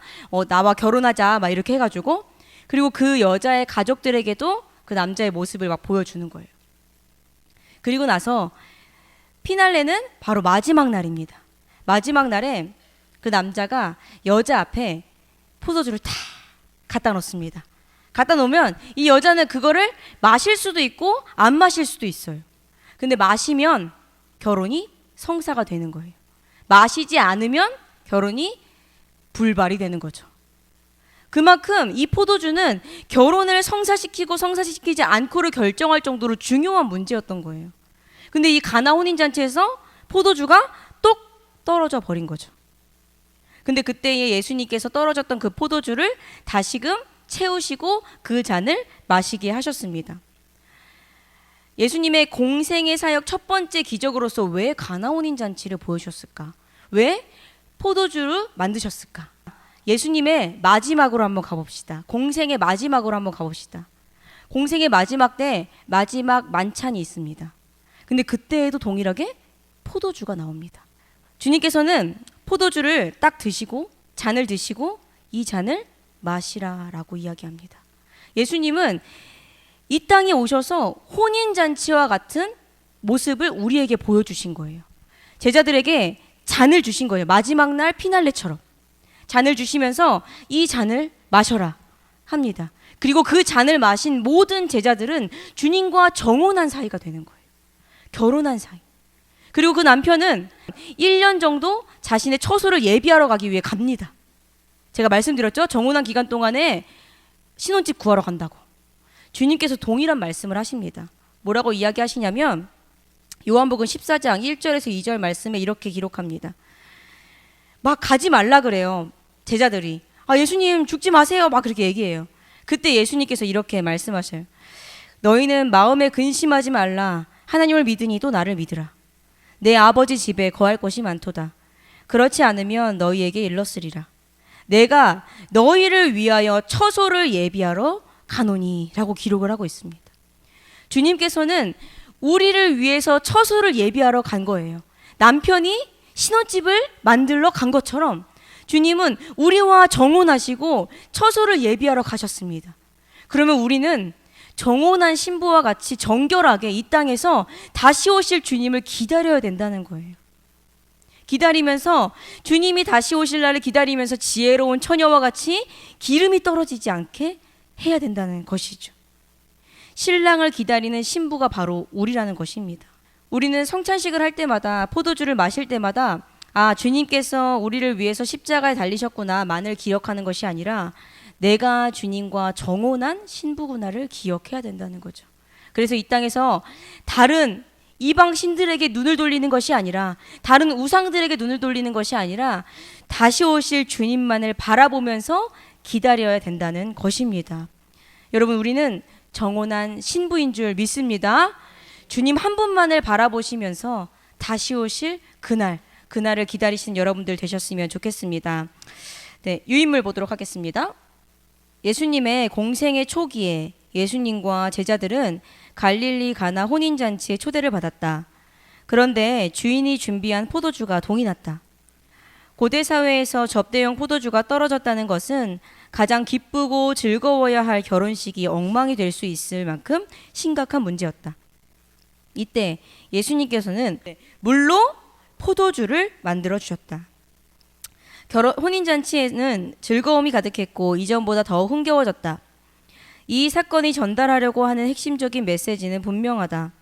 나와 결혼하자 막 이렇게 해가지고, 그리고 그 여자의 가족들에게도 그 남자의 모습을 막 보여주는 거예요. 그리고 나서 피날레는 바로 마지막 날입니다. 마지막 날에 그 남자가 여자 앞에 포도주를 탁 갖다 놓습니다. 갖다 놓으면 이 여자는 그거를 마실 수도 있고 안 마실 수도 있어요. 근데 마시면 결혼이 성사가 되는 거예요. 마시지 않으면 결혼이 불발이 되는 거죠. 그만큼 이 포도주는 결혼을 성사시키고 성사시키지 않고를 결정할 정도로 중요한 문제였던 거예요. 근데 이 가나 혼인잔치에서 포도주가 똑 떨어져 버린 거죠. 근데 그때에 예수님께서 떨어졌던 그 포도주를 다시금 채우시고 그 잔을 마시게 하셨습니다. 예수님의 공생의 사역 첫 번째 기적으로서 왜 가나 혼인잔치를 보여주셨을까? 왜 포도주를 만드셨을까? 예수님의 마지막으로 한번 가봅시다. 공생의 마지막으로 한번 가봅시다. 공생의 마지막 때 마지막 만찬이 있습니다. 근데 그때에도 동일하게 포도주가 나옵니다. 주님께서는 포도주를 딱 드시고 잔을 드시고 이 잔을 마시라라고 이야기합니다. 예수님은 이 땅에 오셔서 혼인잔치와 같은 모습을 우리에게 보여주신 거예요. 제자들에게 잔을 주신 거예요. 마지막 날 피날레처럼 잔을 주시면서 이 잔을 마셔라 합니다. 그리고 그 잔을 마신 모든 제자들은 주님과 정혼한 사이가 되는 거예요. 결혼한 사이. 그리고 그 남편은 1년 정도 자신의 처소를 예비하러 가기 위해 갑니다. 제가 말씀드렸죠? 정혼한 기간 동안에 신혼집 구하러 간다고. 주님께서 동일한 말씀을 하십니다. 뭐라고 이야기하시냐면 요한복음 14장 1절에서 2절 말씀에 이렇게 기록합니다. 막 가지 말라 그래요. 제자들이. 예수님 죽지 마세요. 막 그렇게 얘기해요. 그때 예수님께서 이렇게 말씀하셔요. 너희는 마음에 근심하지 말라. 하나님을 믿으니 또 나를 믿으라. 내 아버지 집에 거할 곳이 많도다. 그렇지 않으면 너희에게 일렀으리라. 내가 너희를 위하여 처소를 예비하러 가노니 라고 기록을 하고 있습니다. 주님께서는 우리를 위해서 처소를 예비하러 간 거예요. 남편이 신혼집을 만들러 간 것처럼 주님은 우리와 정혼하시고 처소를 예비하러 가셨습니다. 그러면 우리는 정혼한 신부와 같이 정결하게 이 땅에서 다시 오실 주님을 기다려야 된다는 거예요. 기다리면서 주님이 다시 오실 날을 기다리면서 지혜로운 처녀와 같이 기름이 떨어지지 않게 해야 된다는 것이죠. 신랑을 기다리는 신부가 바로 우리라는 것입니다. 우리는 성찬식을 할 때마다 포도주를 마실 때마다 주님께서 우리를 위해서 십자가에 달리셨구나 만을 기억하는 것이 아니라 내가 주님과 정혼한 신부구나를 기억해야 된다는 거죠. 그래서 이 땅에서 다른 이방 신들에게 눈을 돌리는 것이 아니라 다른 우상들에게 눈을 돌리는 것이 아니라 다시 오실 주님만을 바라보면서 기다려야 된다는 것입니다. 여러분, 우리는 정혼한 신부인 줄 믿습니다. 주님 한 분만을 바라보시면서 다시 오실 그날을 기다리시는 여러분들 되셨으면 좋겠습니다. 네, 유인물 보도록 하겠습니다. 예수님의 공생의 초기에 예수님과 제자들은 갈릴리 가나 혼인잔치에 초대를 받았다. 그런데 주인이 준비한 포도주가 동이 났다. 고대 사회에서 접대용 포도주가 떨어졌다는 것은 가장 기쁘고 즐거워야 할 결혼식이 엉망이 될 수 있을 만큼 심각한 문제였다. 이때 예수님께서는 물로 포도주를 만들어 주셨다. 혼인잔치에는 즐거움이 가득했고 이전보다 더 흥겨워졌다. 이 사건이 전달하려고 하는 핵심적인 메시지는 분명하다.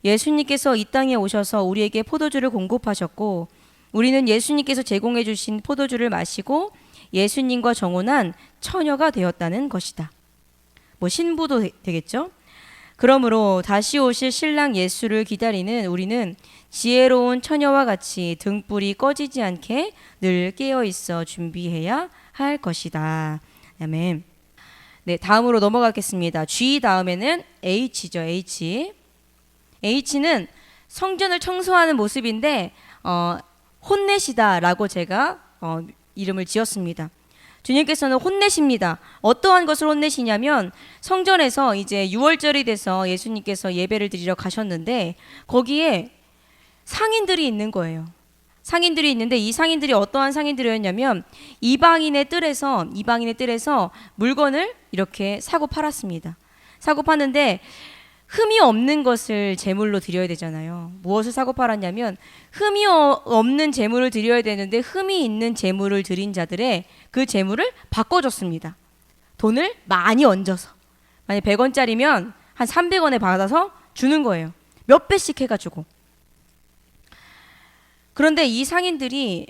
예수님께서 이 땅에 오셔서 우리에게 포도주를 공급하셨고 우리는 예수님께서 제공해 주신 포도주를 마시고 예수님과 정혼한 처녀가 되었다는 것이다. 신부도 되겠죠? 그러므로 다시 오실 신랑 예수를 기다리는 우리는 지혜로운 처녀와 같이 등불이 꺼지지 않게 늘 깨어 있어 준비해야 할 것이다. 아멘. 네, 다음으로 넘어가겠습니다. G 다음에는 H죠. H는 성전을 청소하는 모습인데 혼내시다라고 제가 이름을 지었습니다. 주님께서는 혼내십니다. 어떠한 것을 혼내시냐면 성전에서 이제 유월절이 돼서 예수님께서 예배를 드리러 가셨는데 거기에 상인들이 있는 거예요. 상인들이 있는데 이 상인들이 어떠한 상인들이었냐면 이방인의 뜰에서 물건을 이렇게 사고 팔았습니다. 사고 파는데 흠이 없는 것을 제물로 드려야 되잖아요. 무엇을 사고 팔았냐면 흠이 없는 제물을 드려야 되는데 흠이 있는 제물을 드린 자들의 그 제물을 바꿔줬습니다. 돈을 많이 얹어서 만약 100원짜리면 한 300원에 받아서 주는 거예요. 몇 배씩 해가지고. 그런데 이 상인들이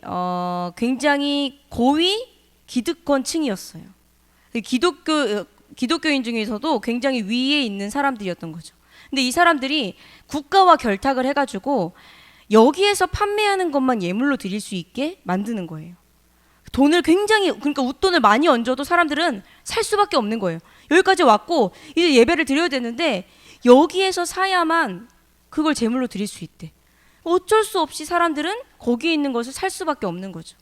굉장히 고위 기득권층이었어요. 기독교인 중에서도 굉장히 위에 있는 사람들이었던 거죠. 근데 이 사람들이 국가와 결탁을 해가지고 여기에서 판매하는 것만 예물로 드릴 수 있게 만드는 거예요. 돈을 굉장히, 그러니까 웃돈을 많이 얹어도 사람들은 살 수밖에 없는 거예요. 여기까지 왔고 이제 예배를 드려야 되는데 여기에서 사야만 그걸 제물로 드릴 수 있대. 어쩔 수 없이 사람들은 거기에 있는 것을 살 수밖에 없는 거죠.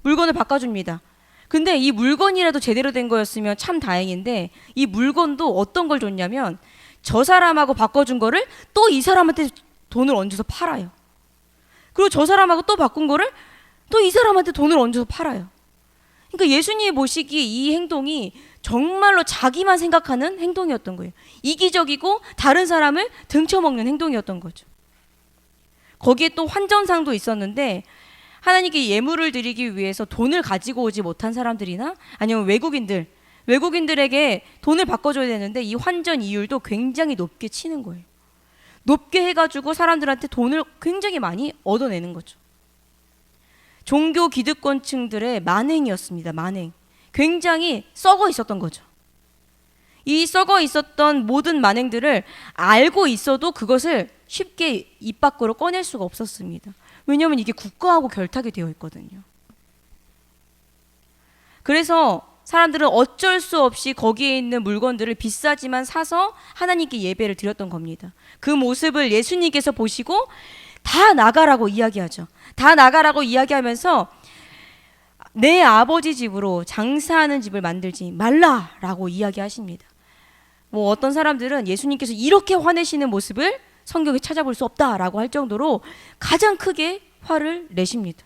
물건을 바꿔줍니다. 근데 이 물건이라도 제대로 된 거였으면 참 다행인데 이 물건도 어떤 걸 줬냐면 저 사람하고 바꿔준 거를 또 이 사람한테 돈을 얹어서 팔아요. 그리고 저 사람하고 또 바꾼 거를 또 이 사람한테 돈을 얹어서 팔아요. 그러니까 예수님이 보시기에 이 행동이 정말로 자기만 생각하는 행동이었던 거예요. 이기적이고 다른 사람을 등쳐먹는 행동이었던 거죠. 거기에 또 환전상도 있었는데 하나님께 예물을 드리기 위해서 돈을 가지고 오지 못한 사람들이나 아니면 외국인들에게 돈을 바꿔줘야 되는데 이 환전 이율도 굉장히 높게 치는 거예요. 높게 해가지고 사람들한테 돈을 굉장히 많이 얻어내는 거죠. 종교 기득권층들의 만행이었습니다. 만행. 굉장히 썩어 있었던 거죠. 이 썩어 있었던 모든 만행들을 알고 있어도 그것을 쉽게 입 밖으로 꺼낼 수가 없었습니다. 왜냐하면 이게 국가하고 결탁이 되어 있거든요. 그래서 사람들은 어쩔 수 없이 거기에 있는 물건들을 비싸지만 사서 하나님께 예배를 드렸던 겁니다. 그 모습을 예수님께서 보시고 다 나가라고 이야기하죠. 다 나가라고 이야기하면서 내 아버지 집으로 장사하는 집을 만들지 말라라고 이야기하십니다. 뭐 어떤 사람들은 예수님께서 이렇게 화내시는 모습을 성경에 찾아볼 수 없다라고 할 정도로 가장 크게 화를 내십니다.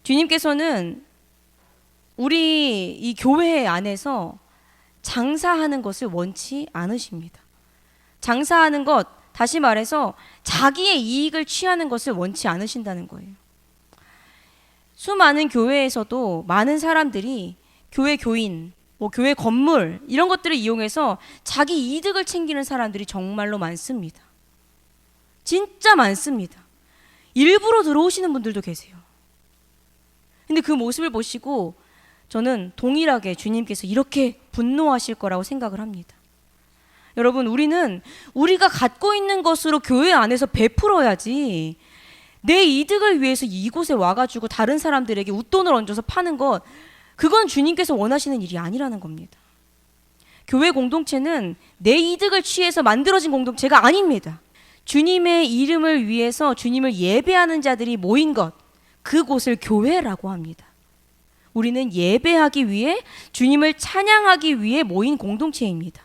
주님께서는 우리 이 교회 안에서 장사하는 것을 원치 않으십니다. 장사하는 것, 다시 말해서 자기의 이익을 취하는 것을 원치 않으신다는 거예요. 수많은 교회에서도 많은 사람들이 교회 교인, 교회 건물 이런 것들을 이용해서 자기 이득을 챙기는 사람들이 정말로 많습니다. 진짜 많습니다. 일부러 들어오시는 분들도 계세요. 근데 그 모습을 보시고 저는 동일하게 주님께서 이렇게 분노하실 거라고 생각을 합니다. 여러분, 우리가 갖고 있는 것으로 교회 안에서 베풀어야지 내 이득을 위해서 이곳에 와가지고 다른 사람들에게 웃돈을 얹어서 파는 것, 그건 주님께서 원하시는 일이 아니라는 겁니다. 교회 공동체는 내 이득을 취해서 만들어진 공동체가 아닙니다. 주님의 이름을 위해서 주님을 예배하는 자들이 모인 것, 그곳을 교회라고 합니다. 우리는 예배하기 위해, 주님을 찬양하기 위해 모인 공동체입니다.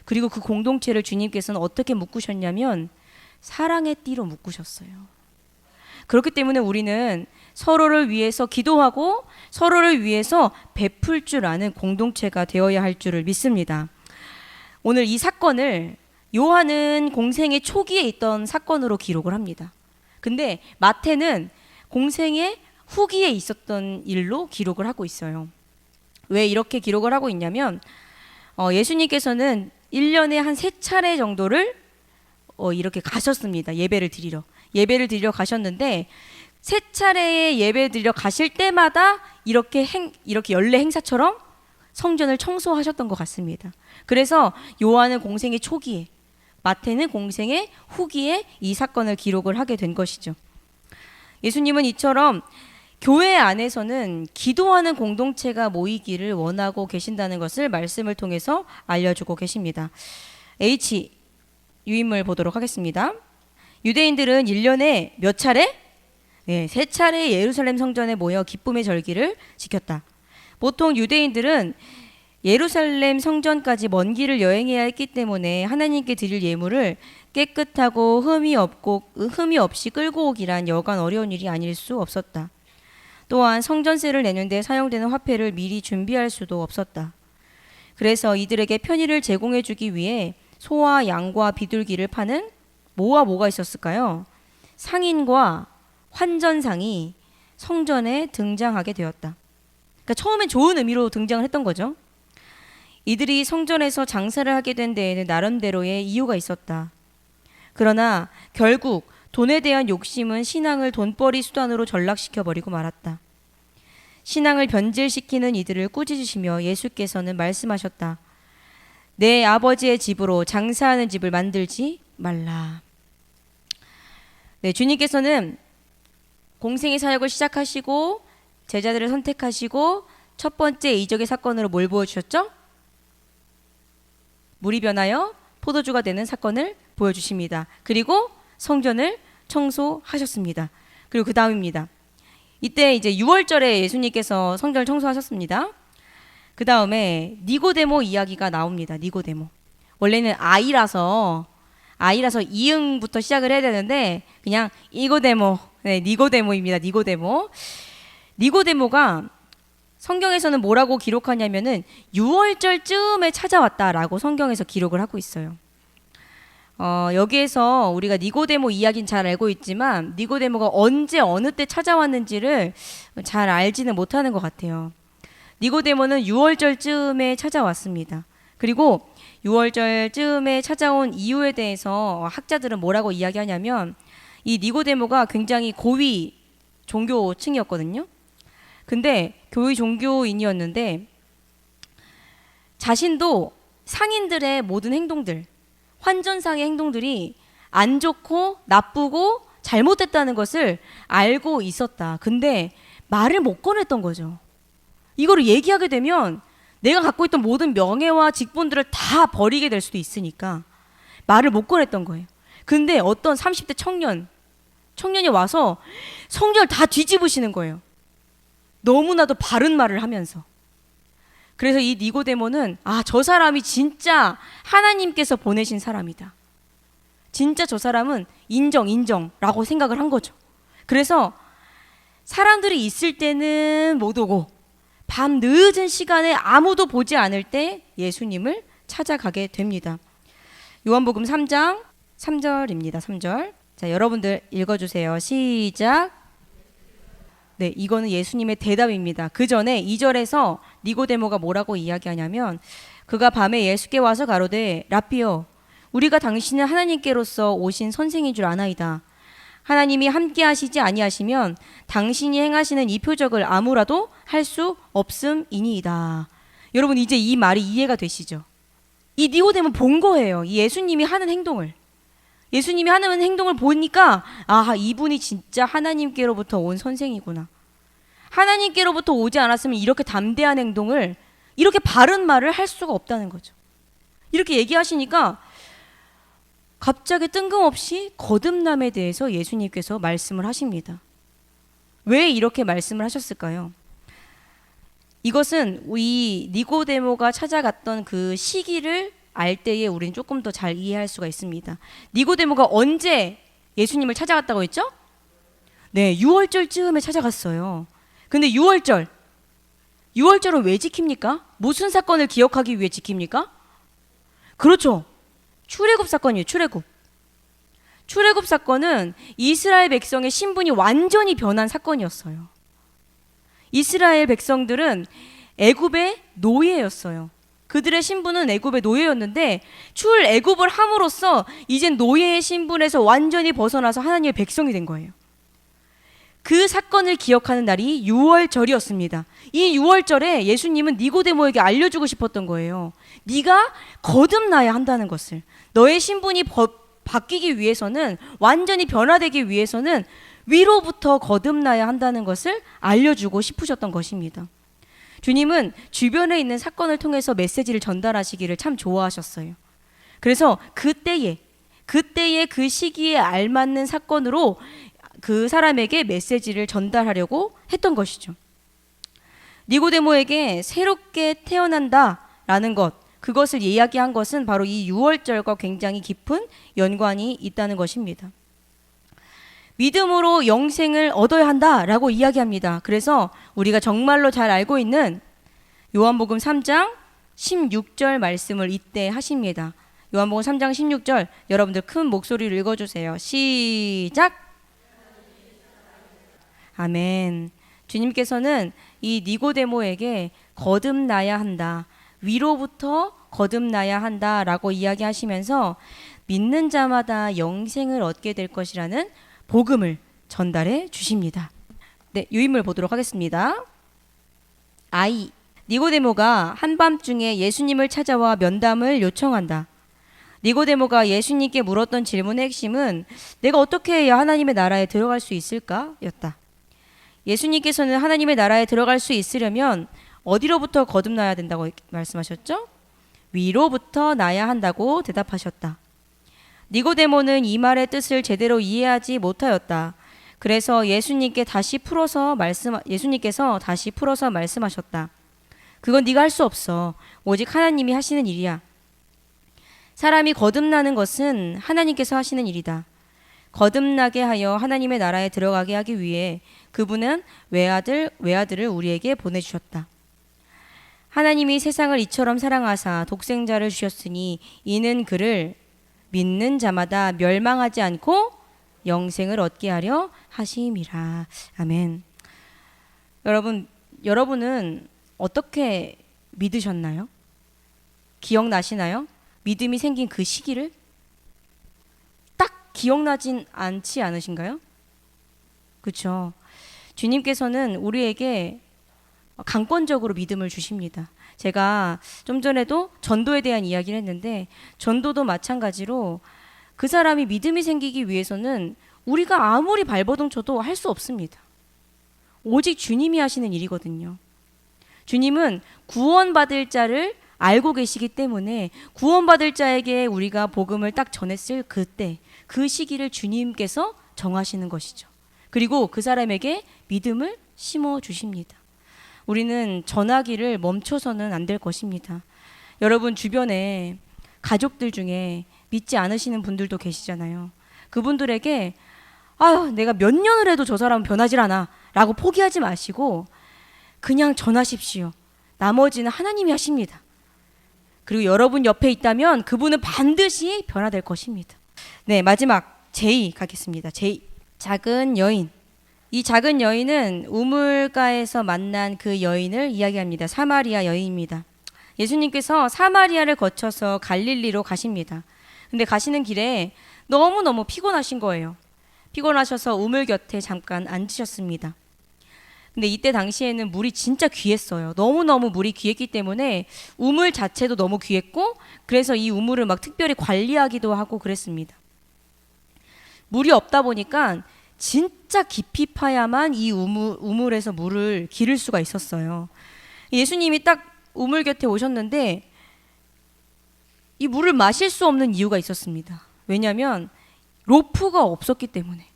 그리고 그 공동체를 주님께서는 어떻게 묶으셨냐면 사랑의 띠로 묶으셨어요. 그렇기 때문에 우리는 서로를 위해서 기도하고 서로를 위해서 베풀 줄 아는 공동체가 되어야 할 줄을 믿습니다. 오늘 이 사건을 요한은 공생의 초기에 있던 사건으로 기록을 합니다. 근데 마태는 공생의 후기에 있었던 일로 기록을 하고 있어요. 왜 이렇게 기록을 하고 있냐면 예수님께서는 1년에 한 3차례 정도를 이렇게 가셨습니다. 예배를 드리러 가셨는데 3차례의 예배 드리러 가실 때마다 이렇게 연례 행사처럼 성전을 청소하셨던 것 같습니다. 그래서 요한은 공생의 초기에, 마태는 공생의 후기에 이 사건을 기록을 하게 된 것이죠. 예수님은 이처럼 교회 안에서는 기도하는 공동체가 모이기를 원하고 계신다는 것을 말씀을 통해서 알려주고 계십니다. H 유인물 보도록 하겠습니다. 유대인들은 1년에 몇 차례? 3차례 예루살렘 성전에 모여 기쁨의 절기를 지켰다. 보통 유대인들은 예루살렘 성전까지 먼 길을 여행해야 했기 때문에 하나님께 드릴 예물을 깨끗하고 흠이 없이 끌고 오기란 여간 어려운 일이 아닐 수 없었다. 또한 성전세를 내는데 사용되는 화폐를 미리 준비할 수도 없었다. 그래서 이들에게 편의를 제공해 주기 위해 소와 양과 비둘기를 파는 뭐가 있었을까요? 상인과 환전상이 성전에 등장하게 되었다. 그러니까 처음엔 좋은 의미로 등장을 했던 거죠. 이들이 성전에서 장사를 하게 된 데에는 나름대로의 이유가 있었다. 그러나 결국 돈에 대한 욕심은 신앙을 돈벌이 수단으로 전락시켜버리고 말았다. 신앙을 변질시키는 이들을 꾸짖으시며 예수께서는 말씀하셨다. 내 아버지의 집으로 장사하는 집을 만들지 말라. 네, 주님께서는 공생의 사역을 시작하시고 제자들을 선택하시고 첫 번째 이적의 사건으로 뭘 보여주셨죠? 물이 변하여 포도주가 되는 사건을 보여주십니다. 그리고 성전을 청소하셨습니다. 그리고 그 다음입니다. 이때 이제 6월절에 예수님께서 성전을 청소하셨습니다. 그 다음에 니고데모 이야기가 나옵니다. 니고데모. 원래는 아이라서 이응부터 시작을 해야 되는데 그냥 이고데모, 네, 니고데모입니다. 니고데모가 성경에서는 뭐라고 기록하냐면은 6월절쯤에 찾아왔다라고 성경에서 기록을 하고 있어요. 여기에서 우리가 니고데모 이야기는 잘 알고 있지만 니고데모가 언제 어느 때 찾아왔는지를 잘 알지는 못하는 것 같아요. 니고데모는 6월절쯤에 찾아왔습니다. 그리고 6월절쯤에 찾아온 이유에 대해서 학자들은 뭐라고 이야기하냐면 이 니고데모가 굉장히 고위 종교층이었거든요. 근데 교회 종교인이었는데 자신도 상인들의 모든 행동들, 환전상의 행동들이 안 좋고 나쁘고 잘못됐다는 것을 알고 있었다. 근데 말을 못 꺼냈던 거죠. 이거를 얘기하게 되면 내가 갖고 있던 모든 명예와 직분들을 다 버리게 될 수도 있으니까 말을 못 꺼냈던 거예요. 근데 어떤 30대 청년이 와서 성경을 다 뒤집으시는 거예요. 너무나도 바른 말을 하면서. 그래서 이 니고데모는 저 사람이 진짜 하나님께서 보내신 사람이다. 진짜 저 사람은 인정라고 생각을 한 거죠. 그래서 사람들이 있을 때는 못 오고 밤 늦은 시간에 아무도 보지 않을 때 예수님을 찾아가게 됩니다. 요한복음 3장 3절입니다. 3절. 자, 여러분들 읽어주세요. 시작. 네, 이거는 예수님의 대답입니다. 그 전에 2절에서 니고데모가 뭐라고 이야기하냐면 그가 밤에 예수께 와서 가로되 라삐여 우리가 당신은 하나님께로서 오신 선생인 줄 아나이다. 하나님이 함께 하시지 아니하시면 당신이 행하시는 이 표적을 아무라도 할 수 없음이니이다. 여러분 이제 이 말이 이해가 되시죠? 이 니고데모 본 거예요. 이 예수님이 하는 행동을. 예수님이 하는 행동을 보니까 이분이 진짜 하나님께로부터 온 선생이구나. 하나님께로부터 오지 않았으면 이렇게 담대한 행동을, 이렇게 바른 말을 할 수가 없다는 거죠. 이렇게 얘기하시니까 갑자기 뜬금없이 거듭남에 대해서 예수님께서 말씀을 하십니다. 왜 이렇게 말씀을 하셨을까요? 이것은 이 니고데모가 찾아갔던 그 시기를 알 때에 우리는 조금 더 잘 이해할 수가 있습니다. 니고데모가 언제 예수님을 찾아갔다고 했죠? 네, 6월절쯤에 찾아갔어요. 근데 6월절은 왜 지킵니까? 무슨 사건을 기억하기 위해 지킵니까? 그렇죠. 출애굽 사건이에요. 출애굽 사건은 이스라엘 백성의 신분이 완전히 변한 사건이었어요. 이스라엘 백성들은 애굽의 노예였어요. 그들의 신분은 애굽의 노예였는데 출애굽을 함으로써 이젠 노예의 신분에서 완전히 벗어나서 하나님의 백성이 된 거예요. 그 사건을 기억하는 날이 6월절이었습니다. 이 6월절에 예수님은 니고데모에게 알려주고 싶었던 거예요. 네가 거듭나야 한다는 것을. 너의 신분이 바뀌기 위해서는, 완전히 변화되기 위해서는 위로부터 거듭나야 한다는 것을 알려주고 싶으셨던 것입니다. 주님은 주변에 있는 사건을 통해서 메시지를 전달하시기를 참 좋아하셨어요. 그래서 그때의 그 시기에 알맞는 사건으로 그 사람에게 메시지를 전달하려고 했던 것이죠. 니고데모에게 새롭게 태어난다, 라는 것, 그것을 이야기한 것은 바로 이 유월절과 굉장히 깊은 연관이 있다는 것입니다. 믿음으로 영생을 얻어야 한다라고 이야기합니다. 그래서 우리가 정말로 잘 알고 있는 요한복음 3장 16절 말씀을 이때 하십니다. 요한복음 3장 16절 여러분들 큰 목소리로 읽어주세요. 시작. 아멘. 주님께서는 이 니고데모에게 거듭나야 한다, 위로부터 거듭나야 한다라고 이야기하시면서 믿는 자마다 영생을 얻게 될 것이라는 복음을 전달해 주십니다. 네, 유인물 보도록 하겠습니다. I. 니고데모가 한밤중에 예수님을 찾아와 면담을 요청한다. 니고데모가 예수님께 물었던 질문의 핵심은 내가 어떻게 해야 하나님의 나라에 들어갈 수 있을까? 였다. 예수님께서는 하나님의 나라에 들어갈 수 있으려면 어디로부터 거듭나야 된다고 말씀하셨죠? 위로부터 나야 한다고 대답하셨다. 니고데모는 이 말의 뜻을 제대로 이해하지 못하였다. 그래서 예수님께서 다시 풀어서 말씀하셨다. 그건 네가 할 수 없어. 오직 하나님이 하시는 일이야. 사람이 거듭나는 것은 하나님께서 하시는 일이다. 거듭나게 하여 하나님의 나라에 들어가게 하기 위해 그분은 외아들을 우리에게 보내주셨다. 하나님이 세상을 이처럼 사랑하사 독생자를 주셨으니 이는 그를 믿는 자마다 멸망하지 않고 영생을 얻게 하려 하심이라. 아멘. 여러분은 어떻게 믿으셨나요? 기억나시나요? 믿음이 생긴 그 시기를? 딱 기억나진 않지 않으신가요? 그렇죠. 주님께서는 우리에게 강권적으로 믿음을 주십니다. 제가 좀 전에도 전도에 대한 이야기를 했는데 전도도 마찬가지로 그 사람이 믿음이 생기기 위해서는 우리가 아무리 발버둥 쳐도 할 수 없습니다. 오직 주님이 하시는 일이거든요. 주님은 구원받을 자를 알고 계시기 때문에 구원받을 자에게 우리가 복음을 딱 전했을 그때 그 시기를 주님께서 정하시는 것이죠. 그리고 그 사람에게 믿음을 심어 주십니다. 우리는 전하기를 멈춰서는 안 될 것입니다. 여러분 주변에 가족들 중에 믿지 않으시는 분들도 계시잖아요. 그분들에게 아유 내가 몇 년을 해도 저 사람은 변하질 않아 라고 포기하지 마시고 그냥 전하십시오. 나머지는 하나님이 하십니다. 그리고 여러분 옆에 있다면 그분은 반드시 변화될 것입니다. 네, 마지막 J 가겠습니다. J. 작은 여인. 이 작은 여인은 우물가에서 만난 그 여인을 이야기합니다. 사마리아 여인입니다. 예수님께서 사마리아를 거쳐서 갈릴리로 가십니다. 근데 가시는 길에 너무너무 피곤하신 거예요. 피곤하셔서 우물 곁에 잠깐 앉으셨습니다. 근데 이때 당시에는 물이 진짜 귀했어요. 너무너무 물이 귀했기 때문에 우물 자체도 너무 귀했고 그래서 이 우물을 막 특별히 관리하기도 하고 그랬습니다. 물이 없다 보니까 진짜 깊이 파야만 이 우물에서 물을 기를 수가 있었어요. 예수님이 딱 우물 곁에 오셨는데 이 물을 마실 수 없는 이유가 있었습니다. 왜냐하면 로프가 없었기 때문에.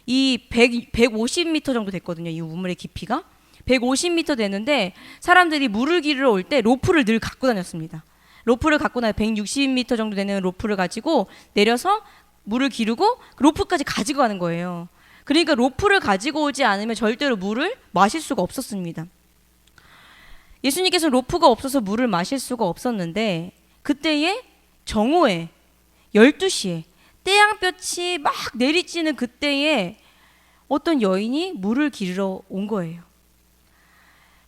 이 150m 정도 됐거든요. 이 우물의 깊이가 150m 되는데 사람들이 물을 기르러 올 때 로프를 늘 갖고 다녔습니다. 로프를 갖고 나서 160m 정도 되는 로프를 가지고 내려서 물을 기르고 로프까지 가지고 가는 거예요. 그러니까 로프를 가지고 오지 않으면 절대로 물을 마실 수가 없었습니다. 예수님께서 로프가 없어서 물을 마실 수가 없었는데 그때에 정오에 12시에 태양볕이 막 내리쬐는 그때에 어떤 여인이 물을 기르러 온 거예요.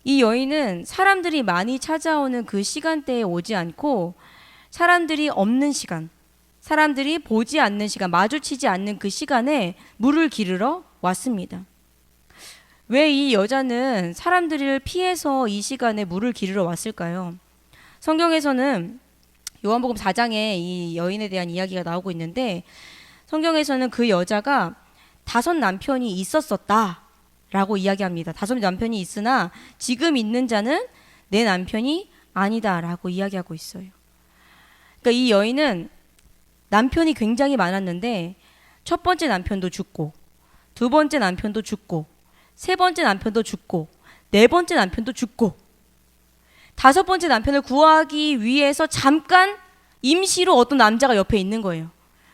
이 여인은 사람들이 많이 찾아오는 그 시간대에 오지 않고 사람들이 없는 시간, 사람들이 보지 않는 시간, 마주치지 않는 그 시간에 물을 기르러 왔습니다. 왜 이 여자는 사람들을 피해서 이 시간에 물을 기르러 왔을까요? 성경에서는 요한복음 4장에 이 여인에 대한 이야기가 나오고 있는데 성경에서는 그 여자가 5 남편이 있었었다라고 이야기합니다. 5 남편이 있으나 지금 있는 자는 내 남편이 아니다라고 이야기하고 있어요. 그러니까 이 여인은 남편이 굉장히 많았는데 첫 번째 남편도 죽고 두 번째 남편도 죽고 세 번째 남편도 죽고 네 번째 남편도 죽고 다섯 번째 남편을 구하기 위해서 잠깐 임시로 어떤 남자가 옆에 있는 거예요.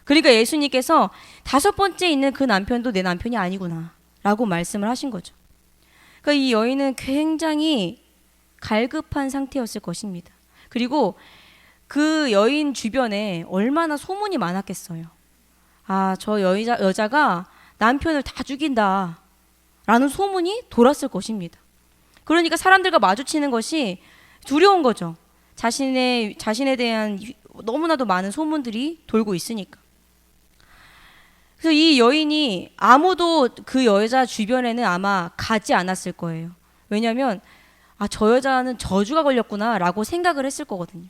그러니까 예수님께서 다섯 번째 있는 그 남편도 내 남편이 아니구나 라고 말씀을 하신 거죠. 그러니까 이 여인은 굉장히 갈급한 상태였을 것입니다. 그리고 그 여인 주변에 얼마나 소문이 많았겠어요. 아, 저 여자가 남편을 다 죽인다 라는 소문이 돌았을 것입니다. 그러니까 사람들과 마주치는 것이 두려운 거죠. 자신에 대한 너무나도 많은 소문들이 돌고 있으니까. 그래서 이 여인이 아무도 그 여자 주변에는 아마 가지 않았을 거예요. 왜냐하면 저 여자는 저주가 걸렸구나 라고 생각을 했을 거거든요.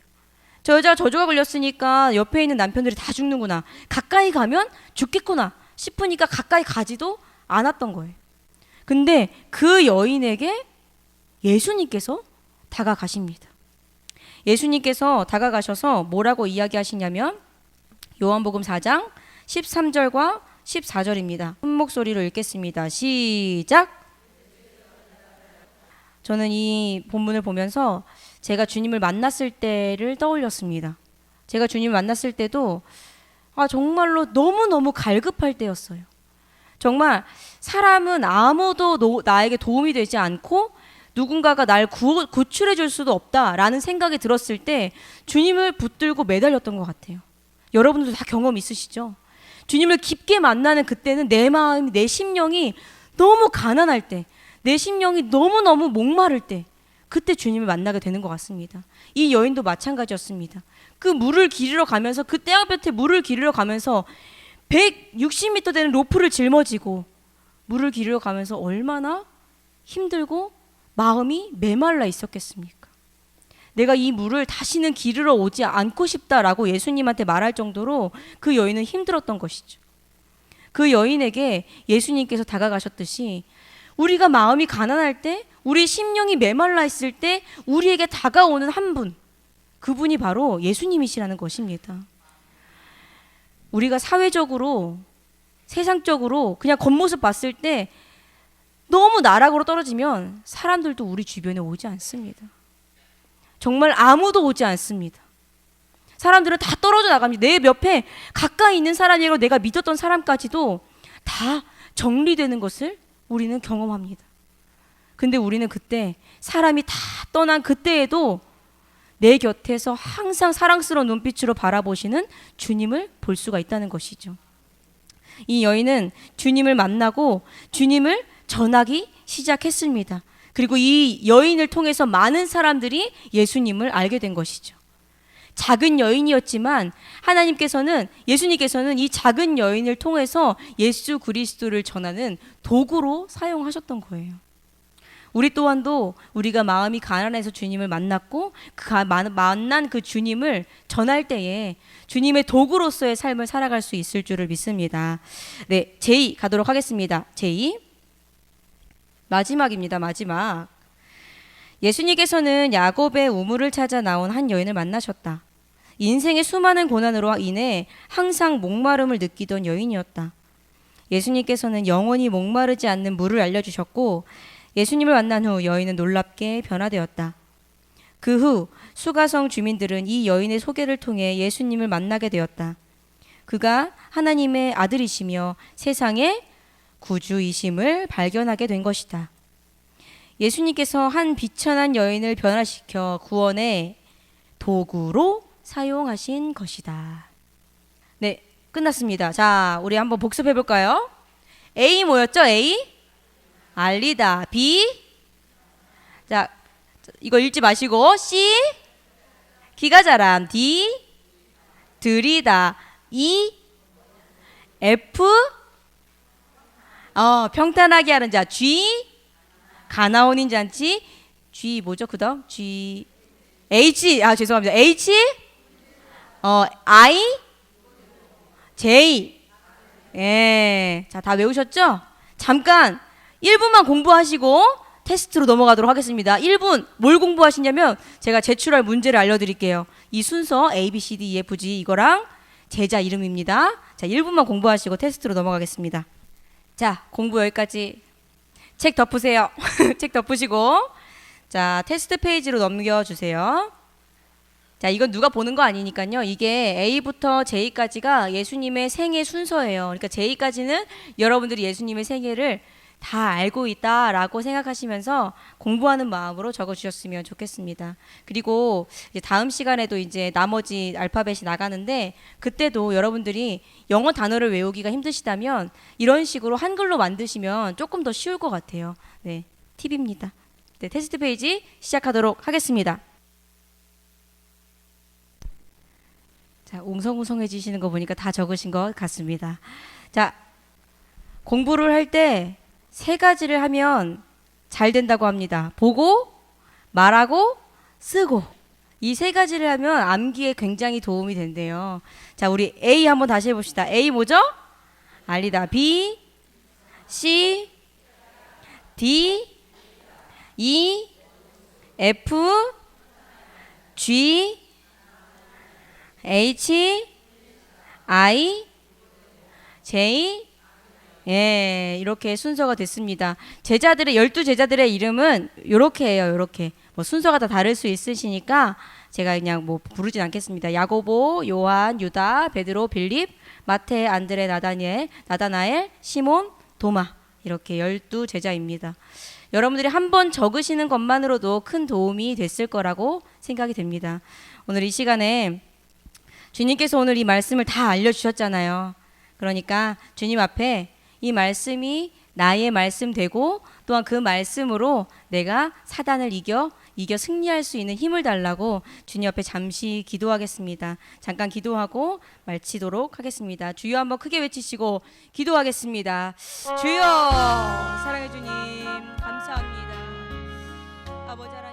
저 여자가 저주가 걸렸으니까 옆에 있는 남편들이 다 죽는구나, 가까이 가면 죽겠구나 싶으니까 가까이 가지도 않았던 거예요. 근데 그 여인에게 예수님께서 다가가십니다. 예수님께서 다가가셔서 뭐라고 이야기하시냐면 요한복음 4장 13절과 14절입니다. 큰 목소리로 읽겠습니다. 시작. 저는 이 본문을 보면서 제가 주님을 만났을 때를 떠올렸습니다. 제가 주님을 만났을 때도 정말로 너무너무 갈급할 때였어요. 정말 사람은 아무도 나에게 도움이 되지 않고 누군가가 날 구출해 줄 수도 없다라는 생각이 들었을 때 주님을 붙들고 매달렸던 것 같아요. 여러분들도 다 경험 있으시죠? 주님을 깊게 만나는 그때는 내 마음, 내 심령이 너무 가난할 때, 내 심령이 너무너무 목마를 때, 그때 주님을 만나게 되는 것 같습니다. 이 여인도 마찬가지였습니다. 그 물을 기르러 가면서, 그 떼양볕에 물을 기르러 가면서 160m 되는 로프를 짊어지고 물을 기르러 가면서 얼마나 힘들고 마음이 메말라 있었겠습니까? 내가 이 물을 다시는 기르러 오지 않고 싶다라고 예수님한테 말할 정도로 그 여인은 힘들었던 것이죠. 그 여인에게 예수님께서 다가가셨듯이 우리가 마음이 가난할 때, 우리 심령이 메말라 있을 때 우리에게 다가오는 한 분, 그분이 바로 예수님이시라는 것입니다. 우리가 사회적으로, 세상적으로 그냥 겉모습 봤을 때 너무 나락으로 떨어지면 사람들도 우리 주변에 오지 않습니다. 정말 아무도 오지 않습니다. 사람들은 다 떨어져 나갑니다. 내 옆에 가까이 있는 사람이고 내가 믿었던 사람까지도 다 정리되는 것을 우리는 경험합니다. 근데 우리는 그때 사람이 다 떠난 그때에도 내 곁에서 항상 사랑스러운 눈빛으로 바라보시는 주님을 볼 수가 있다는 것이죠. 이 여인은 주님을 만나고 주님을 전하기 시작했습니다. 그리고 이 여인을 통해서 많은 사람들이 예수님을 알게 된 것이죠. 작은 여인이었지만 예수님께서는 이 작은 여인을 통해서 예수 그리스도를 전하는 도구로 사용하셨던 거예요. 우리 또한도 우리가 마음이 가난해서 주님을 만났고 만난 그 주님을 전할 때에 주님의 도구로서의 삶을 살아갈 수 있을 줄을 믿습니다. 네, 제2 가도록 하겠습니다. 제2 마지막입니다. 마지막. 예수님께서는 야곱의 우물을 찾아 나온 한 여인을 만나셨다. 인생의 수많은 고난으로 인해 항상 목마름을 느끼던 여인이었다. 예수님께서는 영원히 목마르지 않는 물을 알려주셨고 예수님을 만난 후 여인은 놀랍게 변화되었다. 그 후 수가성 주민들은 이 여인의 소개를 통해 예수님을 만나게 되었다. 그가 하나님의 아들이시며 세상의 구주이심을 발견하게 된 것이다. 예수님께서 한 비천한 여인을 변화시켜 구원의 도구로 사용하신 것이다. 네, 끝났습니다. 자, 우리 한번 복습해 볼까요? A 뭐였죠? A? 알리다. B? 자, 이거 읽지 마시고. C? 기가 자람. D? 들이다. E? F? 평탄하게 하는 자. G? 가나온인 잔치. G 뭐죠? 그 다음 G H. 죄송합니다. H? I? J. 예. 자, 다 외우셨죠? 잠깐 1분만 공부하시고 테스트로 넘어가도록 하겠습니다. 1분 뭘 공부하시냐면 제가 제출할 문제를 알려드릴게요. 이 순서 A, B, C, D, E, F, G 이거랑 제자 이름입니다. 자, 1분만 공부하시고 테스트로 넘어가겠습니다. 자, 공부 여기까지. 책 덮으세요. 책 덮으시고 자, 테스트 페이지로 넘겨주세요. 자, 이건 누가 보는 거 아니니까요. 이게 A부터 J까지가 예수님의 생애 순서예요. 그러니까 J까지는 여러분들이 예수님의 생애를 다 알고 있다라고 생각하시면서 공부하는 마음으로 적어주셨으면 좋겠습니다. 그리고 이제 다음 시간에도 이제 나머지 알파벳이 나가는데 그때도 여러분들이 영어 단어를 외우기가 힘드시다면 이런 식으로 한글로 만드시면 조금 더 쉬울 것 같아요. 네, 팁입니다. 네, 테스트 페이지 시작하도록 하겠습니다. 자, 웅성웅성해지시는 거 보니까 다 적으신 것 같습니다. 자, 공부를 할 때 세 가지를 하면 잘 된다고 합니다. 보고, 말하고, 쓰고. 이 세 가지를 하면 암기에 굉장히 도움이 된대요. 자, 우리 A 한번 다시 해봅시다. A 뭐죠? 알리다. B, C, D, E, F, G, H, I, J, 예, 이렇게 순서가 됐습니다. 제자들의 12제자들의 이름은 요렇게 해요. 요렇게. 뭐 순서가 다 다를 수 있으시니까 제가 그냥 뭐 부르진 않겠습니다. 야고보, 요한, 유다, 베드로, 빌립, 마태, 안드레, 나다나엘, 시몬, 도마. 이렇게 12제자입니다. 여러분들이 한번 적으시는 것만으로도 큰 도움이 됐을 거라고 생각이 됩니다. 오늘 이 시간에 주님께서 오늘 이 말씀을 다 알려주셨잖아요. 그러니까 주님 앞에 이 말씀이 나의 말씀 되고 또한 그 말씀으로 내가 사단을 이겨 승리할 수 있는 힘을 달라고 주님 앞에 잠시 기도하겠습니다. 잠깐 기도하고 마치도록 하겠습니다. 주여 한번 크게 외치시고 기도하겠습니다. 주여, 사랑해 주님 감사합니다. 아버지 하나님